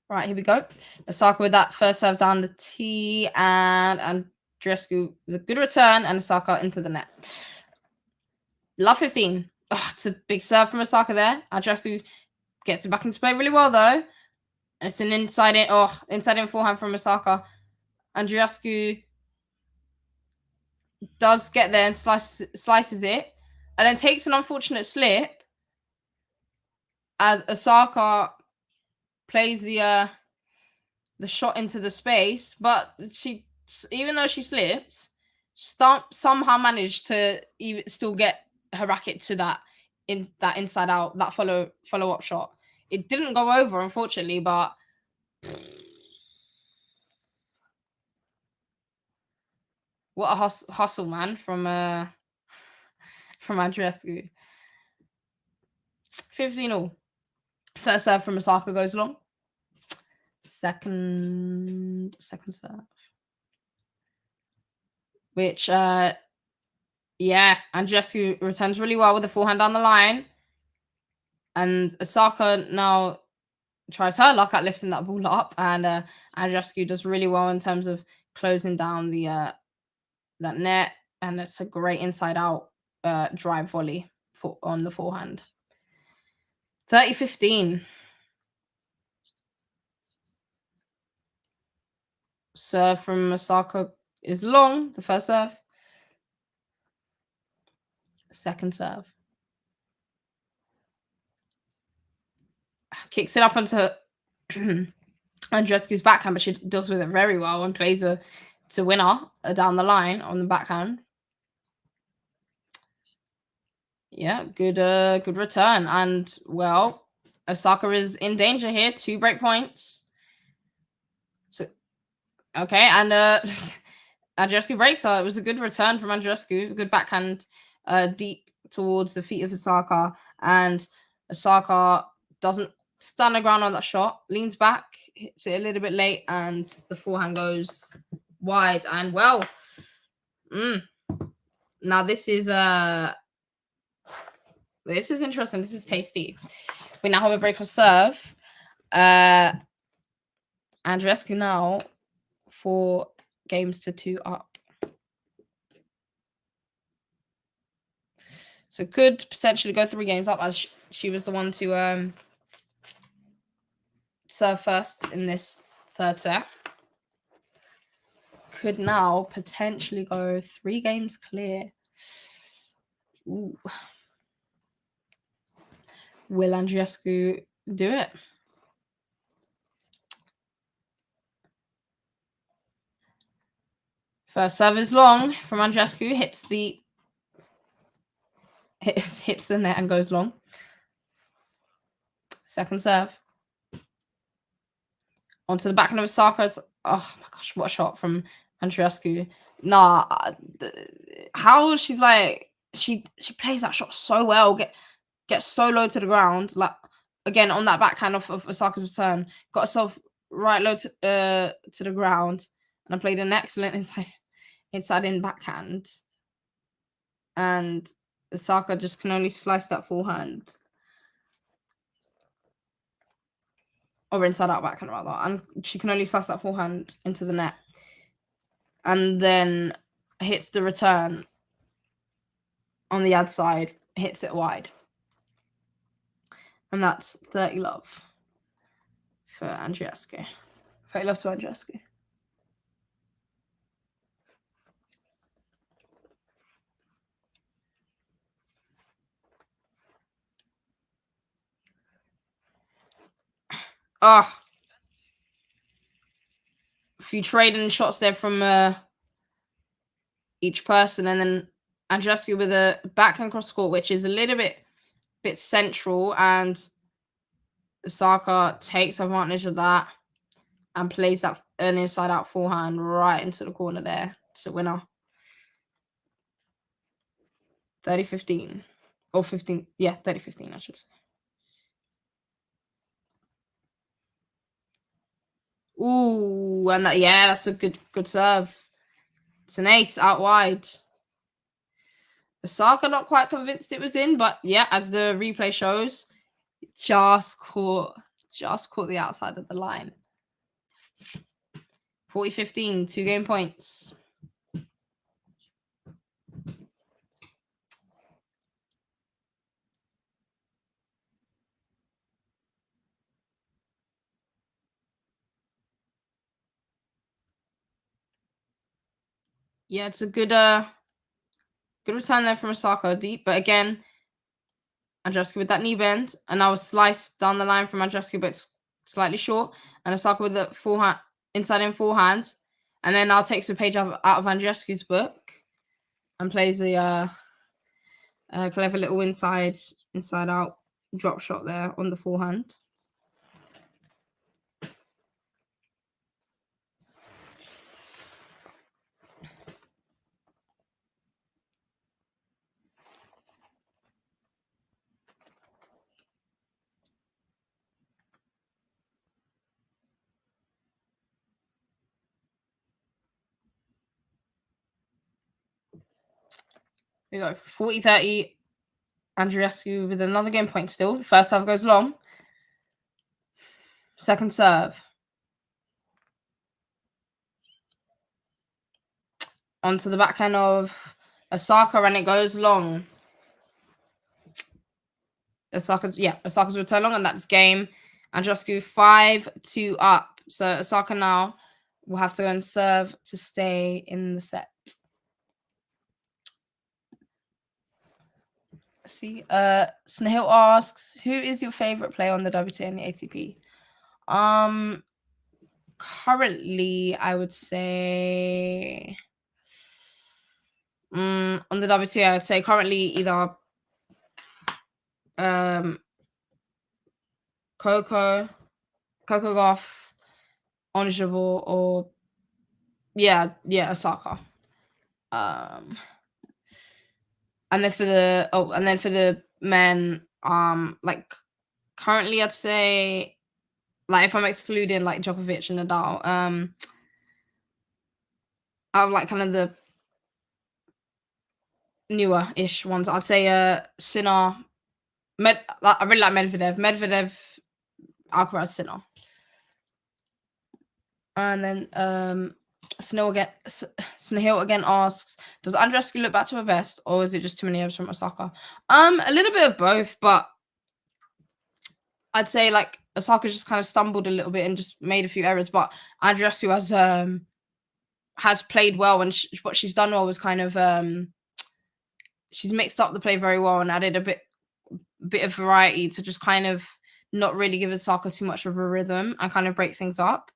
Speaker 1: Right, here we go. Osaka with that first serve down the tee, and Andreescu with a good return, and Osaka into the net. Love 15. Oh, it's a big serve from Osaka there. Andreescu gets it back into play really well, though. It's an inside in forehand from Osaka. Andreescu does get there and slices it, and then takes an unfortunate slip as Osaka plays the shot into the space, but she, even though she slipped, somehow managed to even still get her racket to that inside out, that follow up shot. It didn't go over, unfortunately, but what a hustle, man, from Andreescu. 15-all. First serve from Osaka goes long. Second serve. Which, yeah, Andreescu returns really well with the forehand down the line. And Osaka now tries her luck at lifting that ball up. And Andreescu does really well in terms of closing down the that net. And it's a great inside-out drive volley on the forehand. 30-15. Serve from Osaka is long, the first serve. Second serve. Kicks it up onto Andreescu's backhand, but she deals with it very well and plays a winner down the line on the backhand. Yeah, good return. And, well, Osaka is in danger here. 2 break points. So, okay, and Andreescu breaks her. It was a good return from Andreescu. A good backhand deep towards the feet of Osaka. And Osaka doesn't stand the ground on that shot. Leans back, hits it a little bit late, and the forehand goes wide. And, well, now this is interesting. This is tasty. We now have a break of serve. Andreescu now 4 games to 2 up. So could potentially go 3 games up, as she was the one to serve first in this third set. Could now potentially go 3 games clear. Ooh. Will Andreescu do it? First serve is long from Andreescu. Hits the net and goes long. Second serve. Onto the backhand of Osaka. Oh my gosh, what a shot from Andreescu. Nah, how she's like, she plays that shot so well. Gets so low to the ground. Like, again, on that backhand of Osaka's return. Got herself right low to the ground. And I played an excellent inside in backhand. And Osaka just can only slice that forehand. Or inside out backhand, rather. And she can only slice that forehand into the net. And then hits the return on the ad side. Hits it wide. And that's 30 love for Andreescu. 30 love to Andreescu. A few trading shots there from each person, and then Andreescu with a backhand cross court, which is a little bit central, and Osaka takes advantage of that and plays that an inside out forehand right into the corner there. It's a winner. 30-15 or 15, yeah, 30-15, I should say. Ooh, and that's a good serve. It's an ace out wide. Osaka not quite convinced it was in, but yeah, as the replay shows, just caught Just caught the outside of the line. 40-15, 2 game points. Yeah, it's a good return there from Osaka, deep, but again, Andreescu with that knee bend, and now a slice down the line from Andreescu, but it's slightly short, and Osaka with the forehand, inside in forehand, and then now takes a page out of Andreescu's book and plays a clever little inside out drop shot there on the forehand. Here we go. 40-30. Andreescu with another game point still. First serve goes long. Second serve. Onto the backhand of Osaka, and it goes long. Osaka's return long, and that's game. Andreescu 5-2 up. So Osaka now will have to go and serve to stay in the set. See, Snehil asks, who is your favorite player on the WTA and the ATP? Currently, I would say on the WTA, I'd say currently either Coco Gauff, Onjabor, or Osaka. And then for the men, like currently I'd say, like if I'm excluding like Djokovic and Nadal, out of like kind of the newer-ish ones, I'd say Sinner. I really like Medvedev, Alcaraz, Sinner. And then Snehil again asks, does Andreescu look back to her best, or is it just too many errors from Osaka? A little bit of both, but I'd say like Osaka just kind of stumbled a little bit and just made a few errors, but Andreescu has played well, and what she's done well was kind of she's mixed up the play very well and added a bit of variety to just kind of not really give Osaka too much of a rhythm and kind of break things up.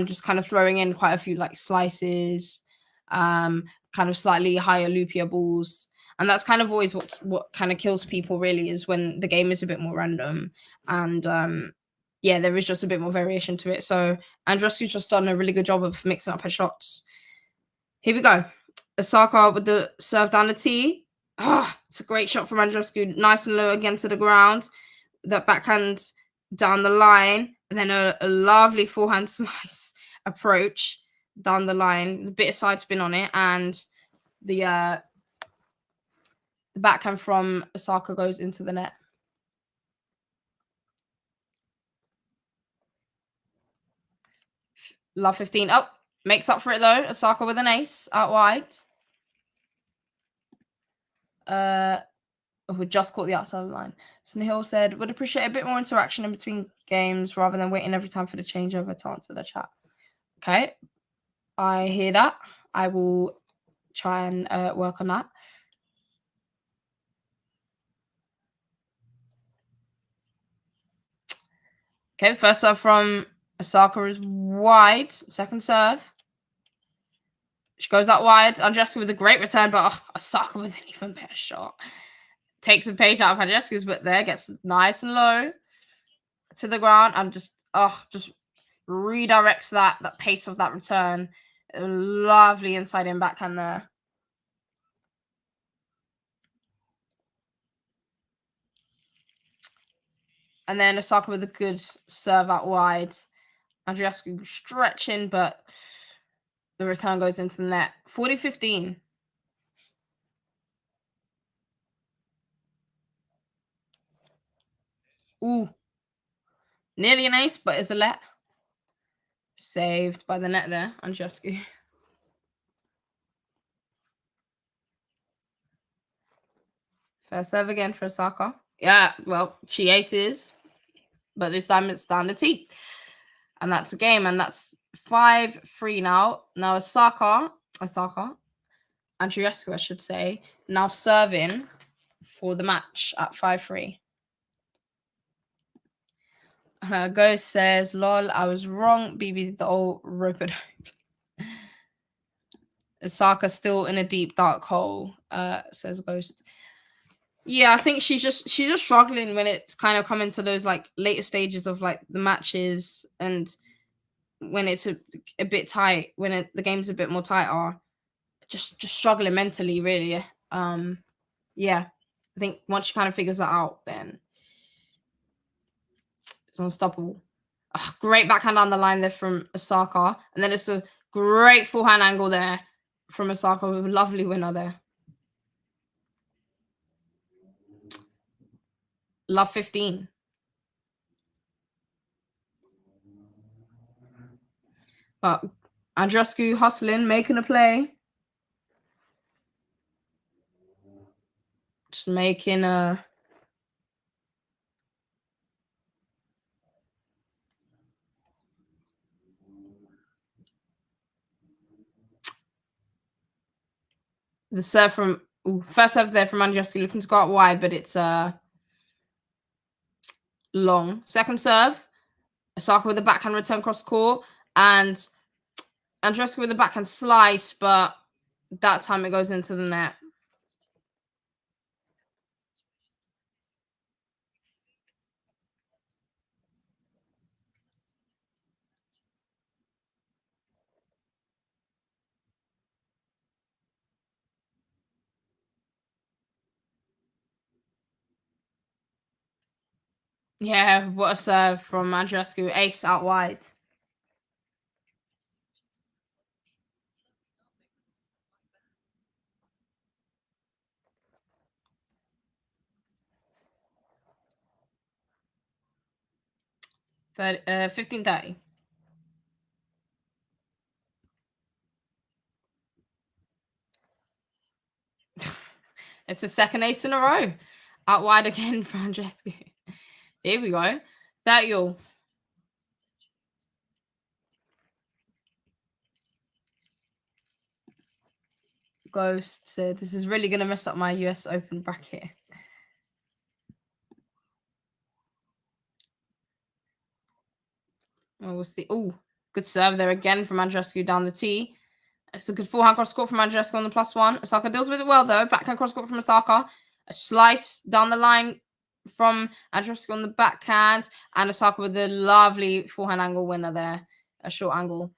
Speaker 1: Just kind of throwing in quite a few like slices, kind of slightly higher loopier balls. And that's kind of always what kind of kills people, really, is when the game is a bit more random. And there is just a bit more variation to it. So Andreescu's just done a really good job of mixing up her shots. Here we go. Osaka with the serve down the tee. It's a great shot from Andreescu. Nice and low again to the ground. That backhand down the line. And then a lovely forehand slice approach down the line. A bit of side spin on it. And the backhand from Osaka goes into the net. Love 15. Oh, makes up for it though. Osaka with an ace out wide. Who just caught the outside of the line. Snehil said, would appreciate a bit more interaction in between games rather than waiting every time for the changeover to answer the chat. Okay. I hear that. I will try and work on that. Okay, first serve from Osaka is wide. Second serve. She goes out wide. Andreescu with a great return, but Osaka with an even better shot. Takes a page out of Andreescu's, but there gets nice and low to the ground and just redirects that pace of that return. A lovely inside in backhand there. And then Osaka with a good serve out wide. Andreescu stretching, but the return goes into the net. 40-15. Ooh. Nearly an ace, but it's a let. Saved by the net there, Andreescu. First serve again for Osaka. Yeah, well, she aces, but this time it's down to T. And that's a game, and that's 5-3 now. Now Osaka, Andreescu, I should say, now serving for the match at 5-3. Ghost says, lol, I was wrong. BB the old rope. Osaka still in a deep dark hole, says Ghost. Yeah, I think she's just struggling when it's kind of coming to those like later stages of like the matches, and when it's a bit tight, when the game's a bit more tighter, just struggling mentally, really. Yeah, I think once she kind of figures that out, then it's unstoppable. Oh, great backhand down the line there from Osaka, and then it's a great forehand angle there from Osaka with a lovely winner there. Love 15. But Andreescu hustling, making a play. Just making a... The serve from... Ooh, first serve there from Andreescu, looking to go out wide, but it's long. Second serve. Osaka with the backhand return cross court. And Andreescu with the backhand slice, but that time it goes into the net. Yeah, what a serve from Andreescu. Ace out wide. Third, 15-30. It's the second ace in a row. Out wide again for Andreescu. Here we go. 30-all. Ghost said, this is really going to mess up my US Open bracket. Well, we'll see. Oh, good serve there again from Andreescu down the tee. It's a good forehand cross court from Andreescu on the +1. Osaka deals with it well, though. Backhand cross court from Osaka. A slice down the line from Andreescu on the backhand. And Osaka with a lovely forehand angle winner there. A short angle.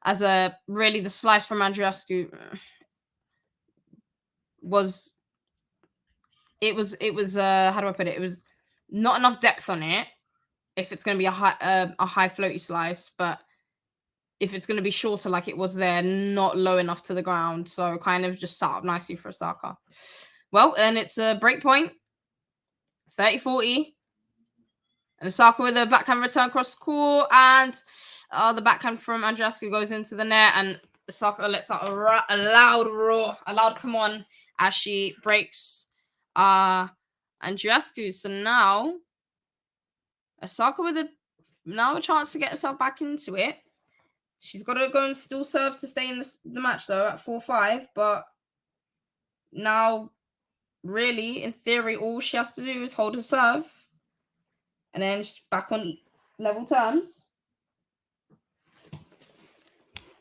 Speaker 1: As a really the slice from Andreescu was how do I put it? It was not enough depth on it if it's going to be a high floaty slice, but if it's going to be shorter like it was there, not low enough to the ground. So kind of just sat up nicely for Osaka. Well, and it's a break point. 30-40. And Osaka with a backhand return cross court. And the backhand from Andreescu goes into the net. And Osaka lets out a loud roar. A loud come on as she breaks Andreescu. So now Osaka with a chance to get herself back into it. She's got to go and still serve to stay in the match, though, at 4-5. But now, really, in theory, all she has to do is hold her serve. And then she's back on level terms.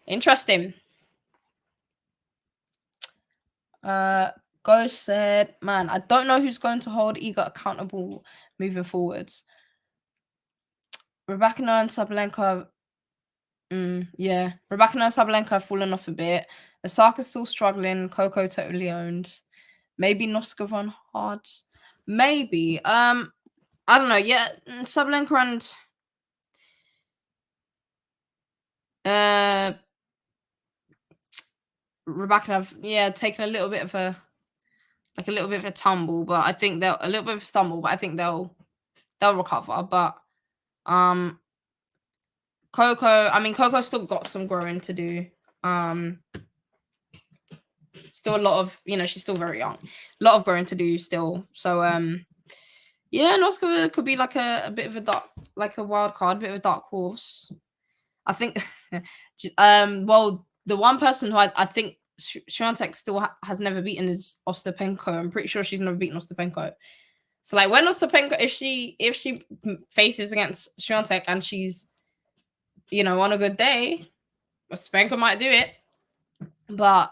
Speaker 1: Interesting. Ghost said, man, I don't know who's going to hold Iga accountable moving forwards. Rybakina and Sabalenka... yeah. Rybakina and Sabalenka have fallen off a bit. Osaka's still struggling. Coco totally owned. Maybe Noskova on hard. Maybe. I don't know. Yeah, Sabalenka and Rybakina have taken a little bit of a tumble, but I think they'll a little bit of a stumble, but I think they'll recover. But Coco's still got some growing to do. Still a lot of, she's still very young. A lot of growing to do still. So yeah, Noskova could be like a bit of a dark, like a wild card, bit of a dark horse. I think well, the one person who I think Swiatek still has never beaten is Ostapenko. I'm pretty sure she's never beaten Ostapenko. So like when Ostapenko, if she faces against Swiatek and she's on a good day, Ostapenko might do it. But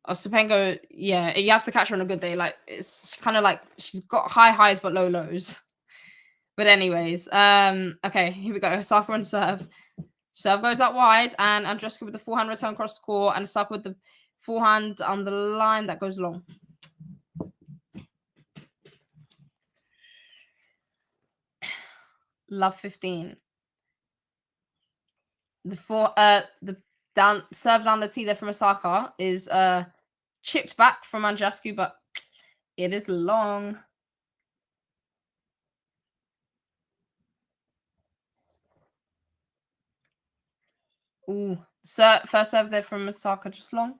Speaker 1: Ostapenko, yeah, you have to catch her on a good day. Like it's kind of like she's got high highs but low lows. But anyways, okay, here we go. Osaka on serve. Serve goes out wide, and Andreescu with the forehand return cross court, and Osaka with the forehand on the line that goes long. Love 15. The serve down the tee there from Osaka is chipped back from Andreescu, but it is long. Ooh, first serve there from Osaka, just long.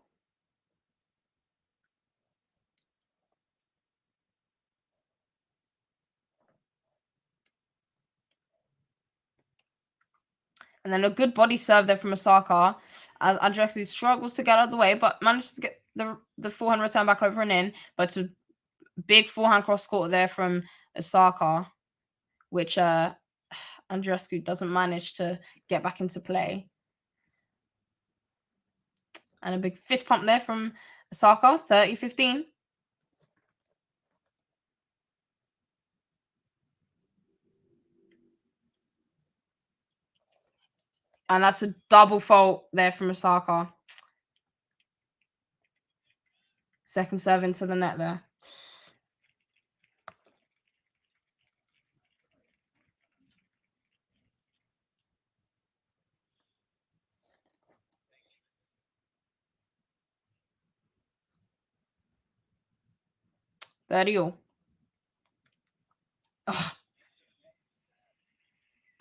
Speaker 1: And then a good body serve there from Osaka. As Andreescu struggles to get out of the way, but manages to get the forehand return back over and in. But it's a big forehand cross court there from Osaka, which Andreescu doesn't manage to get back into play. And a big fist pump there from Osaka, 30-15. And that's a double fault there from Osaka. Second serve into the net there. All. Oh.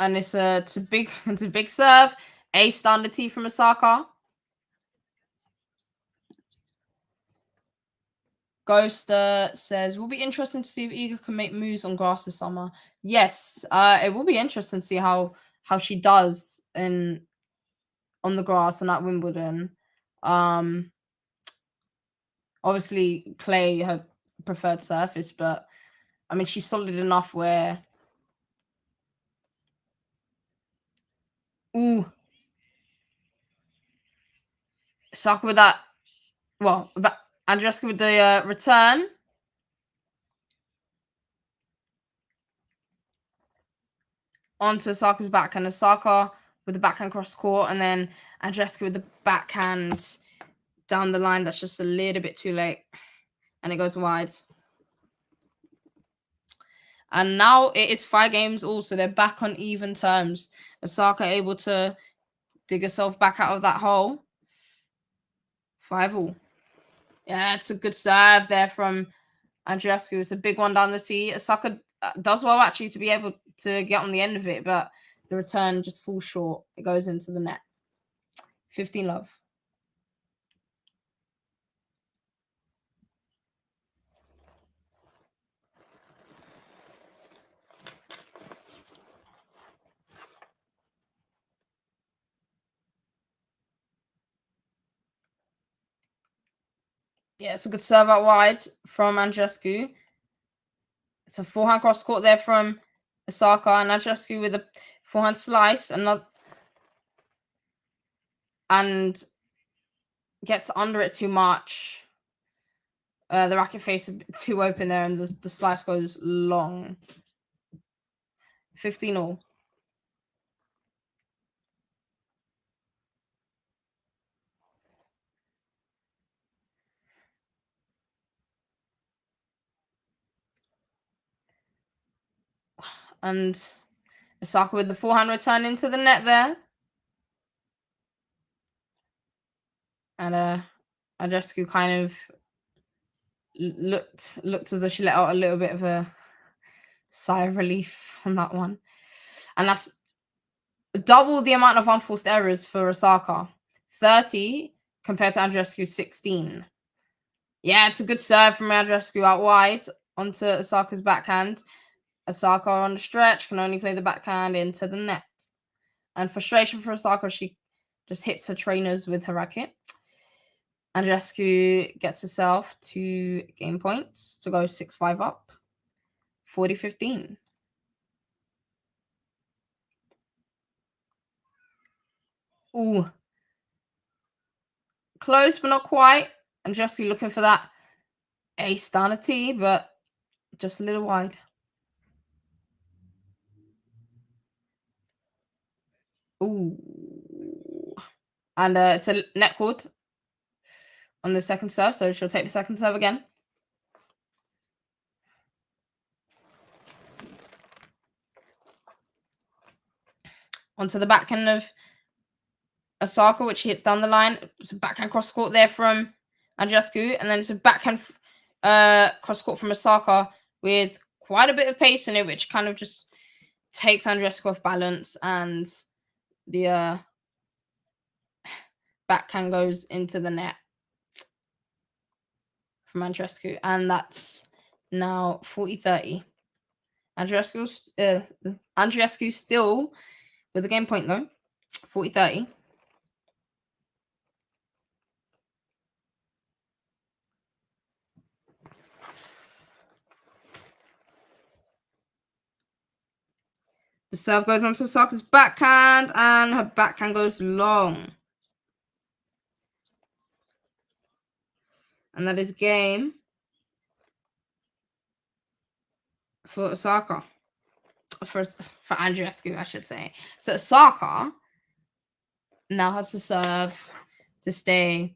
Speaker 1: And it's a big serve. Ace down the tee from Osaka. Ghoster says, "Will be interesting to see if Iga can make moves on grass this summer." Yes, it will be interesting to see how she does on the grass and at Wimbledon. Obviously clay her preferred surface, but I mean she's solid enough where. Ooh, Saka with that. Well, Andreescu with the return. Onto Osaka's backhand. Osaka with the backhand cross court, and then Andreescu with the backhand down the line. That's just a little bit too late, and it goes wide. And now it is 5 games all, so they're back on even terms. Osaka able to dig herself back out of that hole. 5-all. Yeah, it's a good serve there from Andreescu. It's a big one down the tee. Osaka does well actually to be able to get on the end of it, but the return just falls short. It goes into the net. 15 love. Yeah, it's a good serve out wide from Andreescu. It's a forehand cross court there from Osaka, and Andreescu with a forehand slice and gets under it too much. The racket face a bit too open there, and the slice goes long. 15-all. And Osaka with the forehand return into the net there. And Andreescu kind of looked as though she let out a little bit of a sigh of relief on that one. And that's double the amount of unforced errors for Osaka. 30 compared to Andreescu's 16. Yeah, it's a good serve from Andreescu out wide onto Osaka's backhand. Osaka on the stretch can only play the backhand into the net. And frustration for Osaka, she just hits her trainers with her racket. Andreescu gets herself 2 game points to go 6-5 up. 40-15. Ooh. Close, but not quite. Andreescu looking for that ace down a tee, but just a little wide. Ooh. And it's a net cord on the second serve, so she'll take the second serve again. Onto the backhand of Osaka, which hits down the line. It's a backhand cross court there from Andreescu, and then it's a backhand cross court from Osaka with quite a bit of pace in it, which kind of just takes Andreescu off balance, and the backhand goes into the net from Andreescu, and that's now 40-30. Andreescu still with the game point though. 40-30. The serve goes onto Osaka's backhand, and her backhand goes long. And that is game for Osaka. For Andreescu, I should say. So Osaka now has to serve to stay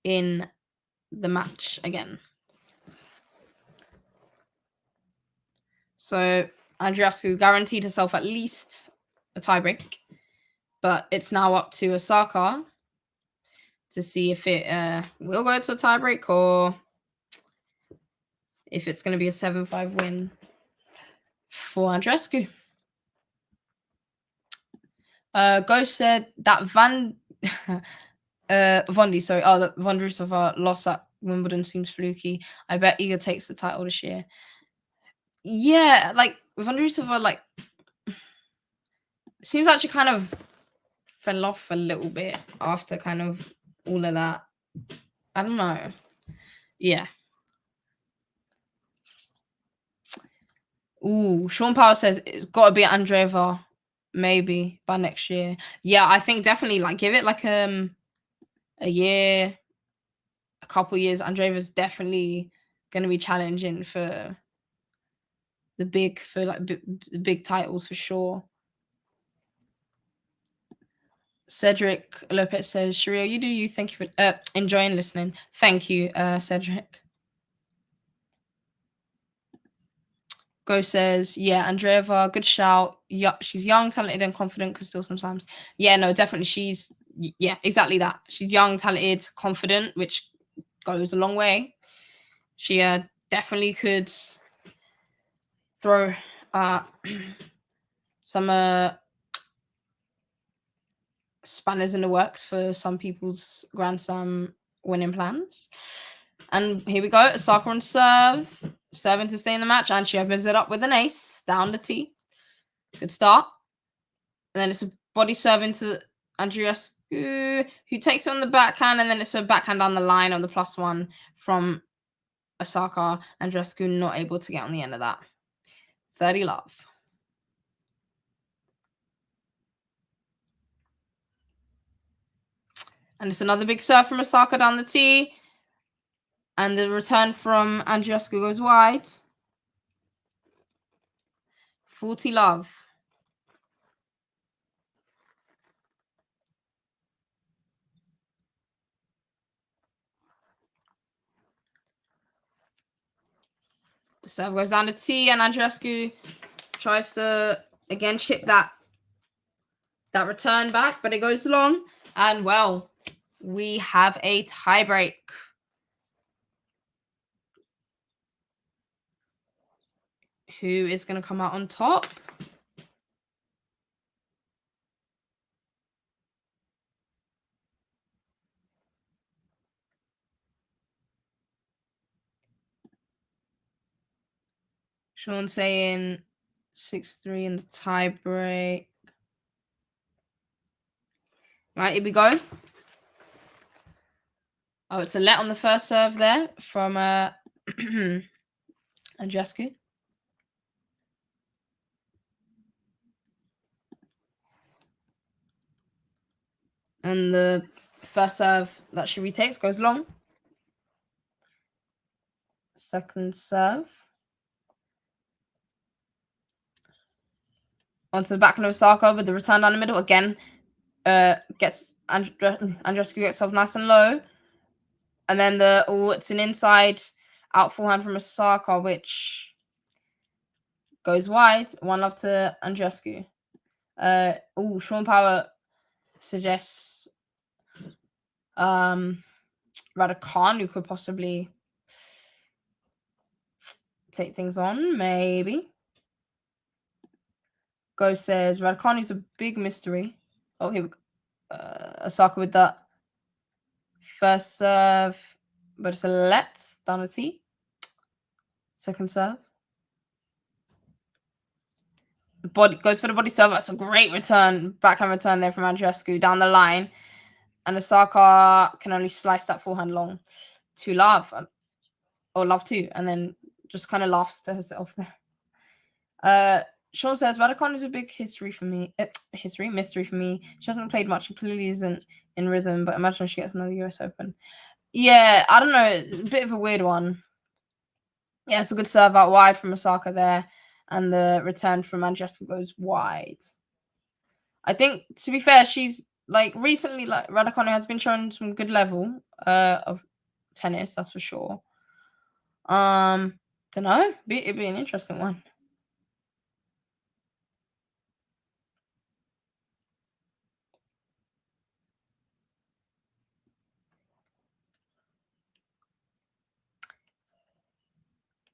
Speaker 1: in the match again. So Andreescu guaranteed herself at least a tiebreak, but it's now up to Osaka to see if it will go to a tiebreak or if it's going to be a 7-5 win for Andreescu. Ghost said that Vondi, sorry. Oh, that Vondrousova loss at Wimbledon seems fluky. I bet Iga takes the title this year. Yeah, like Vondrousova, like seems like she kind of fell off a little bit after kind of all of that. I don't know. Yeah. Ooh, Sean Powell says it's got to be Andreeva, maybe by next year. Yeah, I think definitely like give it like a year, a couple years. Andreeva's definitely going to be challenging for the big titles for sure. Cedric Lopez says, Sharia, you do you. Thank you for enjoying listening. Thank you, Cedric. Go says, yeah, Andreeva, good shout. Yeah, she's young, talented, and confident, because still sometimes. Yeah, no, definitely yeah, exactly that. She's young, talented, confident, which goes a long way. She definitely could throw some spanners in the works for some people's Grand Slam winning plans. And here we go. Osaka on serve. Serving to stay in the match. And she opens it up with an ace. Down the tee. Good start. And then it's a body serve into Andreescu, who takes it on the backhand. And then it's a backhand down the line on the +1 from Osaka. Andreescu not able to get on the end of that. 30 love. And it's another big serve from Osaka down the tee. And the return from Andreescu goes wide. 40 love. The serve goes down the tee, and Andreescu tries to again chip that return back, but it goes long. And well, we have a tiebreak. Who is going to come out on top? Sean saying 6-3 in the tiebreak. Right, here we go. Oh, it's a let on the first serve there from Andreescu. And the first serve that she retakes goes long. Second serve. Onto the backhand of Osaka with the return down the middle. Again, gets Andreescu gets off nice and low. And then it's an inside out forehand from Osaka, which goes wide. 1-love to Andreescu. Sean Power suggests Raducanu who could possibly take things on, maybe. Go says Raducanu's a big mystery. Oh, here we go. Osaka with that first serve, but it's a let down the tee. Second serve. The body goes for the body serve. That's a great return, backhand return there from Andreescu down the line. And Osaka can only slice that forehand long to love. Or love to. And then just kind of laughs to herself there. Sean says, Raducanu is a big mystery for me. She hasn't played much. She clearly isn't in rhythm, but imagine she gets another US Open. Yeah, I don't know. A bit of a weird one. Yeah, it's a good serve out wide from Osaka there. And the return from Andreescu goes wide. I think, to be fair, she's like recently, like Raducanu has been showing some good level of tennis, that's for sure. Don't know. It'd be an interesting one.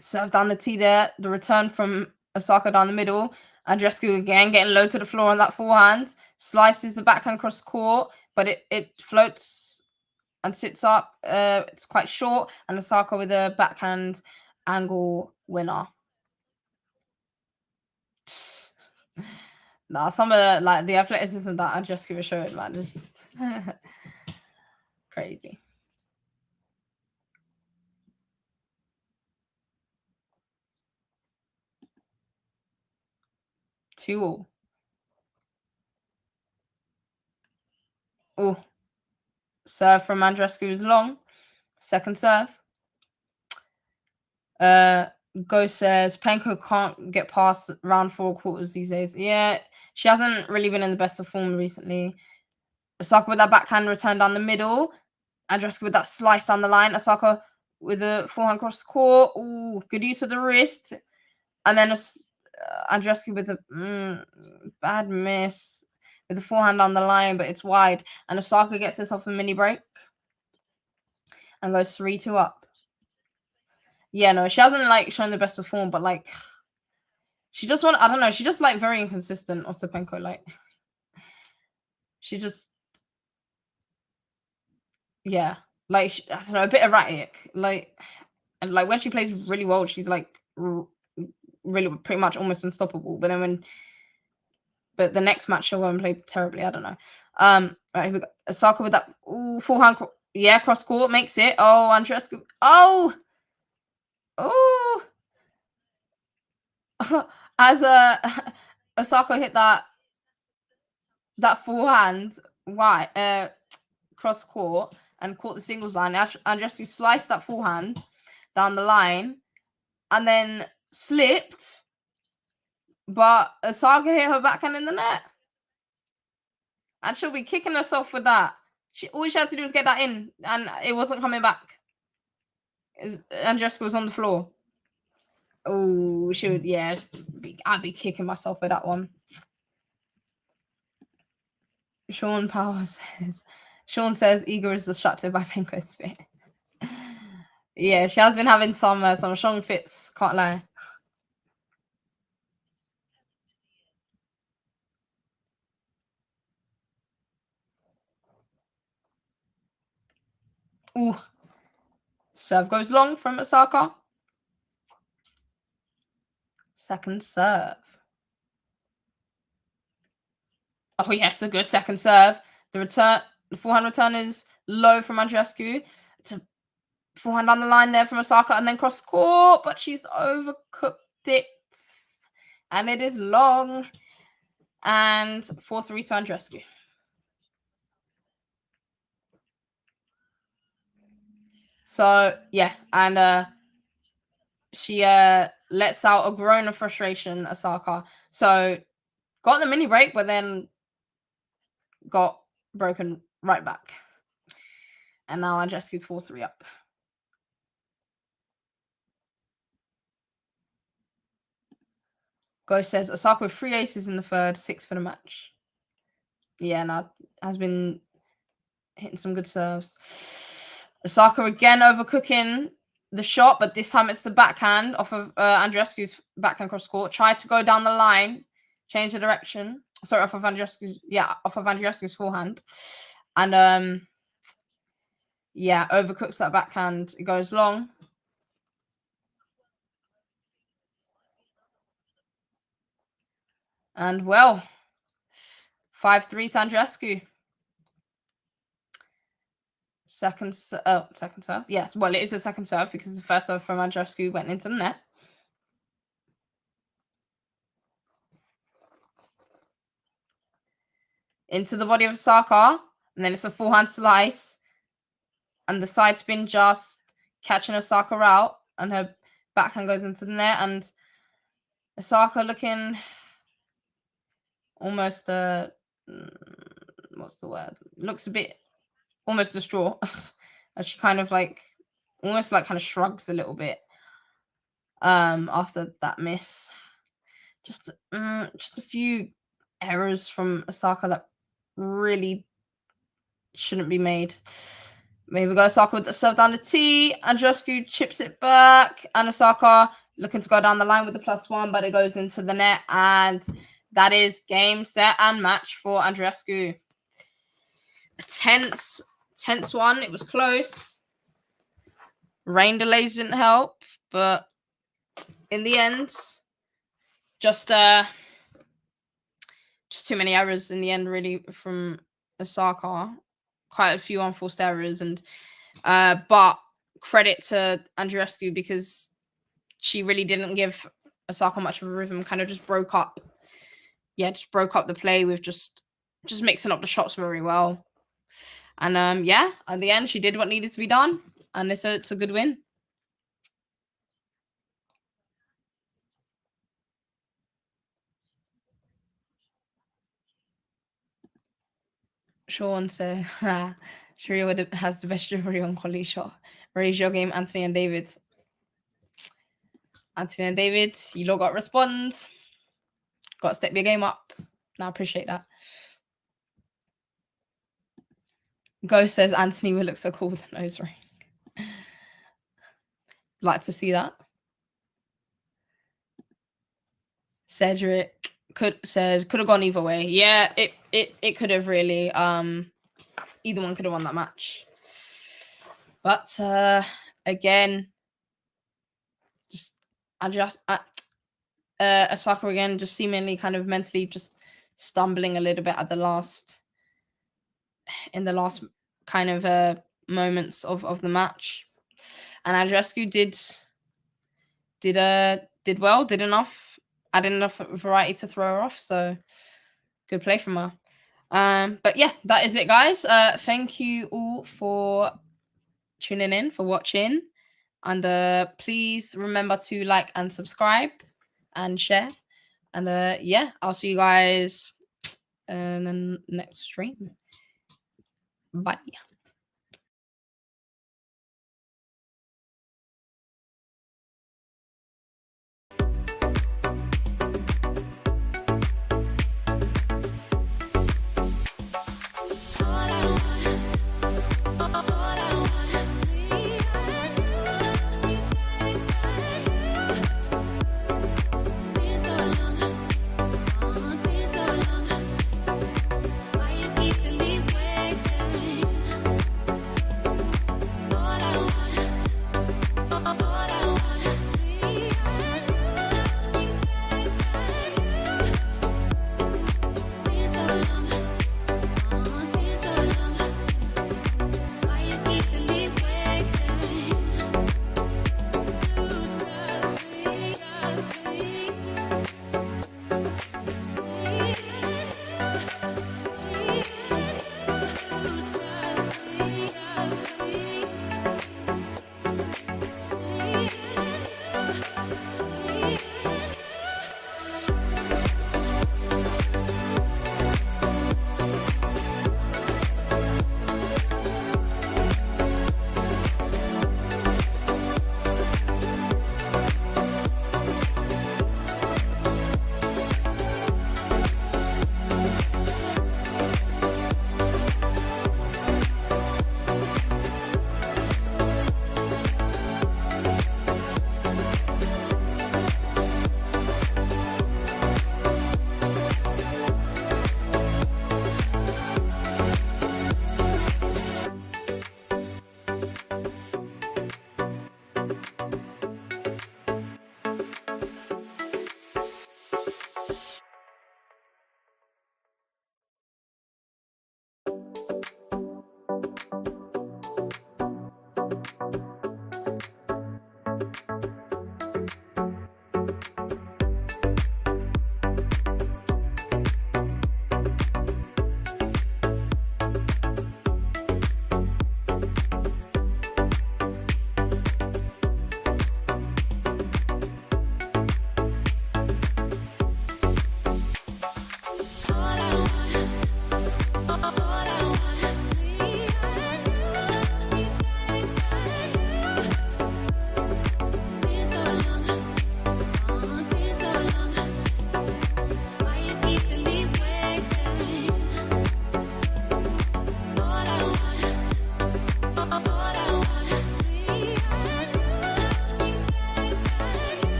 Speaker 1: Serve down the tee there. The return from Osaka down the middle. Andreescu again getting low to the floor on that forehand. Slices the backhand cross court, but it floats and sits up. It's quite short. And Osaka with a backhand angle winner. Nah, some of the athleticism that Andreescu was showing, man, is just crazy. Two. Oh, serve from Andreescu is long. Second serve. Go says Penko can't get past round 4 quarters these days. Yeah, she hasn't really been in the best of form recently. Osaka with that backhand return down the middle. Andreescu with that slice down the line. Osaka with a forehand cross court. Ooh, good use of the wrist. And then Andreescu with a bad miss with the forehand on the line, but it's wide. And Osaka gets this off a mini break and goes 3-2 up. Yeah, no, she hasn't shown the best of form, but she just I don't know, she just very inconsistent, Ostapenko. She just, yeah, I don't know, a bit erratic. And when she plays really well, she's really pretty much almost unstoppable. But then but the next match she'll go and play terribly. I don't know. Right, here we go. Osaka with that forehand, cross court makes it. Oh, Andreescu. Oh, as Osaka hit that forehand cross court and caught the singles line. Andreescu sliced that forehand down the line and then slipped, but Osaka hit her backhand in the net. And she'll be kicking herself for that. All she had to do was get that in, and it wasn't coming back. Andreescu was on the floor. Oh, she would, yeah. I'd be kicking myself for that one. Sean says Igor is distracted by Penko's fit. Yeah, she has been having some strong fits, can't lie. Ooh. Serve goes long from Osaka. Second serve. Oh, yes, a good second serve. The forehand return is low from Andreescu. It's a forehand down the line there from Osaka and then cross court, but she's overcooked it. And it is long. And 4-3 to Andreescu. So, yeah, and she lets out a groan of frustration, Osaka. So, got the mini break, but then got broken right back. And now Andreescu's 4-3 up. Ghost says, Osaka with 3 aces in the third, 6 for the match. Yeah, now has been hitting some good serves. Osaka again overcooking the shot, but this time it's the backhand off of Andreescu's backhand cross court. Tried to go down the line, change the direction. Sorry, off of Andreescu's forehand. And yeah, overcooks that backhand. It goes long. And well, 5-3 to Andreescu. Second serve. Yeah, well, it is a second serve because the first serve from Andreescu went into the net. Into the body of Osaka, and then it's a forehand slice, and the side spin just catching Osaka out, and her backhand goes into the net, and Osaka looking almost what's the word? Looks a bit almost distraught, as she kind of like almost like kind of shrugs a little bit after that miss. Just a few errors from Osaka that really shouldn't be made. Maybe we go Osaka with the serve down the tee. Andreescu chips it back. And Osaka looking to go down the line with the +1, but it goes into the net. And that is game, set, and match for Andreescu. A tense one. It was close. Rain delays didn't help, but in the end, just too many errors in the end, really, from Osaka. Quite a few unforced errors, and but credit to Andreescu because she really didn't give Osaka much of a rhythm. Kind of just broke up. Yeah, just broke up the play with just mixing up the shots very well. And yeah, at the end, she did what needed to be done, and it's a good win. Sean said, Sharia has the best delivery on QualityShot. Raise your game, Anthony and David. Anthony and David, you lot got to respond. Got to step your game up. And I appreciate that. Ghost says Anthony will look so cool with a nose ring. Like to see that. Cedric could have gone either way. Yeah, it could have really. Either one could have won that match. But again, Osaka again, just seemingly kind of mentally just stumbling a little bit at the last kind of moments of the match. And Andreescu did well, did enough, added enough variety to throw her off. So good play from her. But yeah, that is it, guys. Thank you all for tuning in, for watching. And please remember to like and subscribe and share. And yeah, I'll see you guys in the next stream. Bye.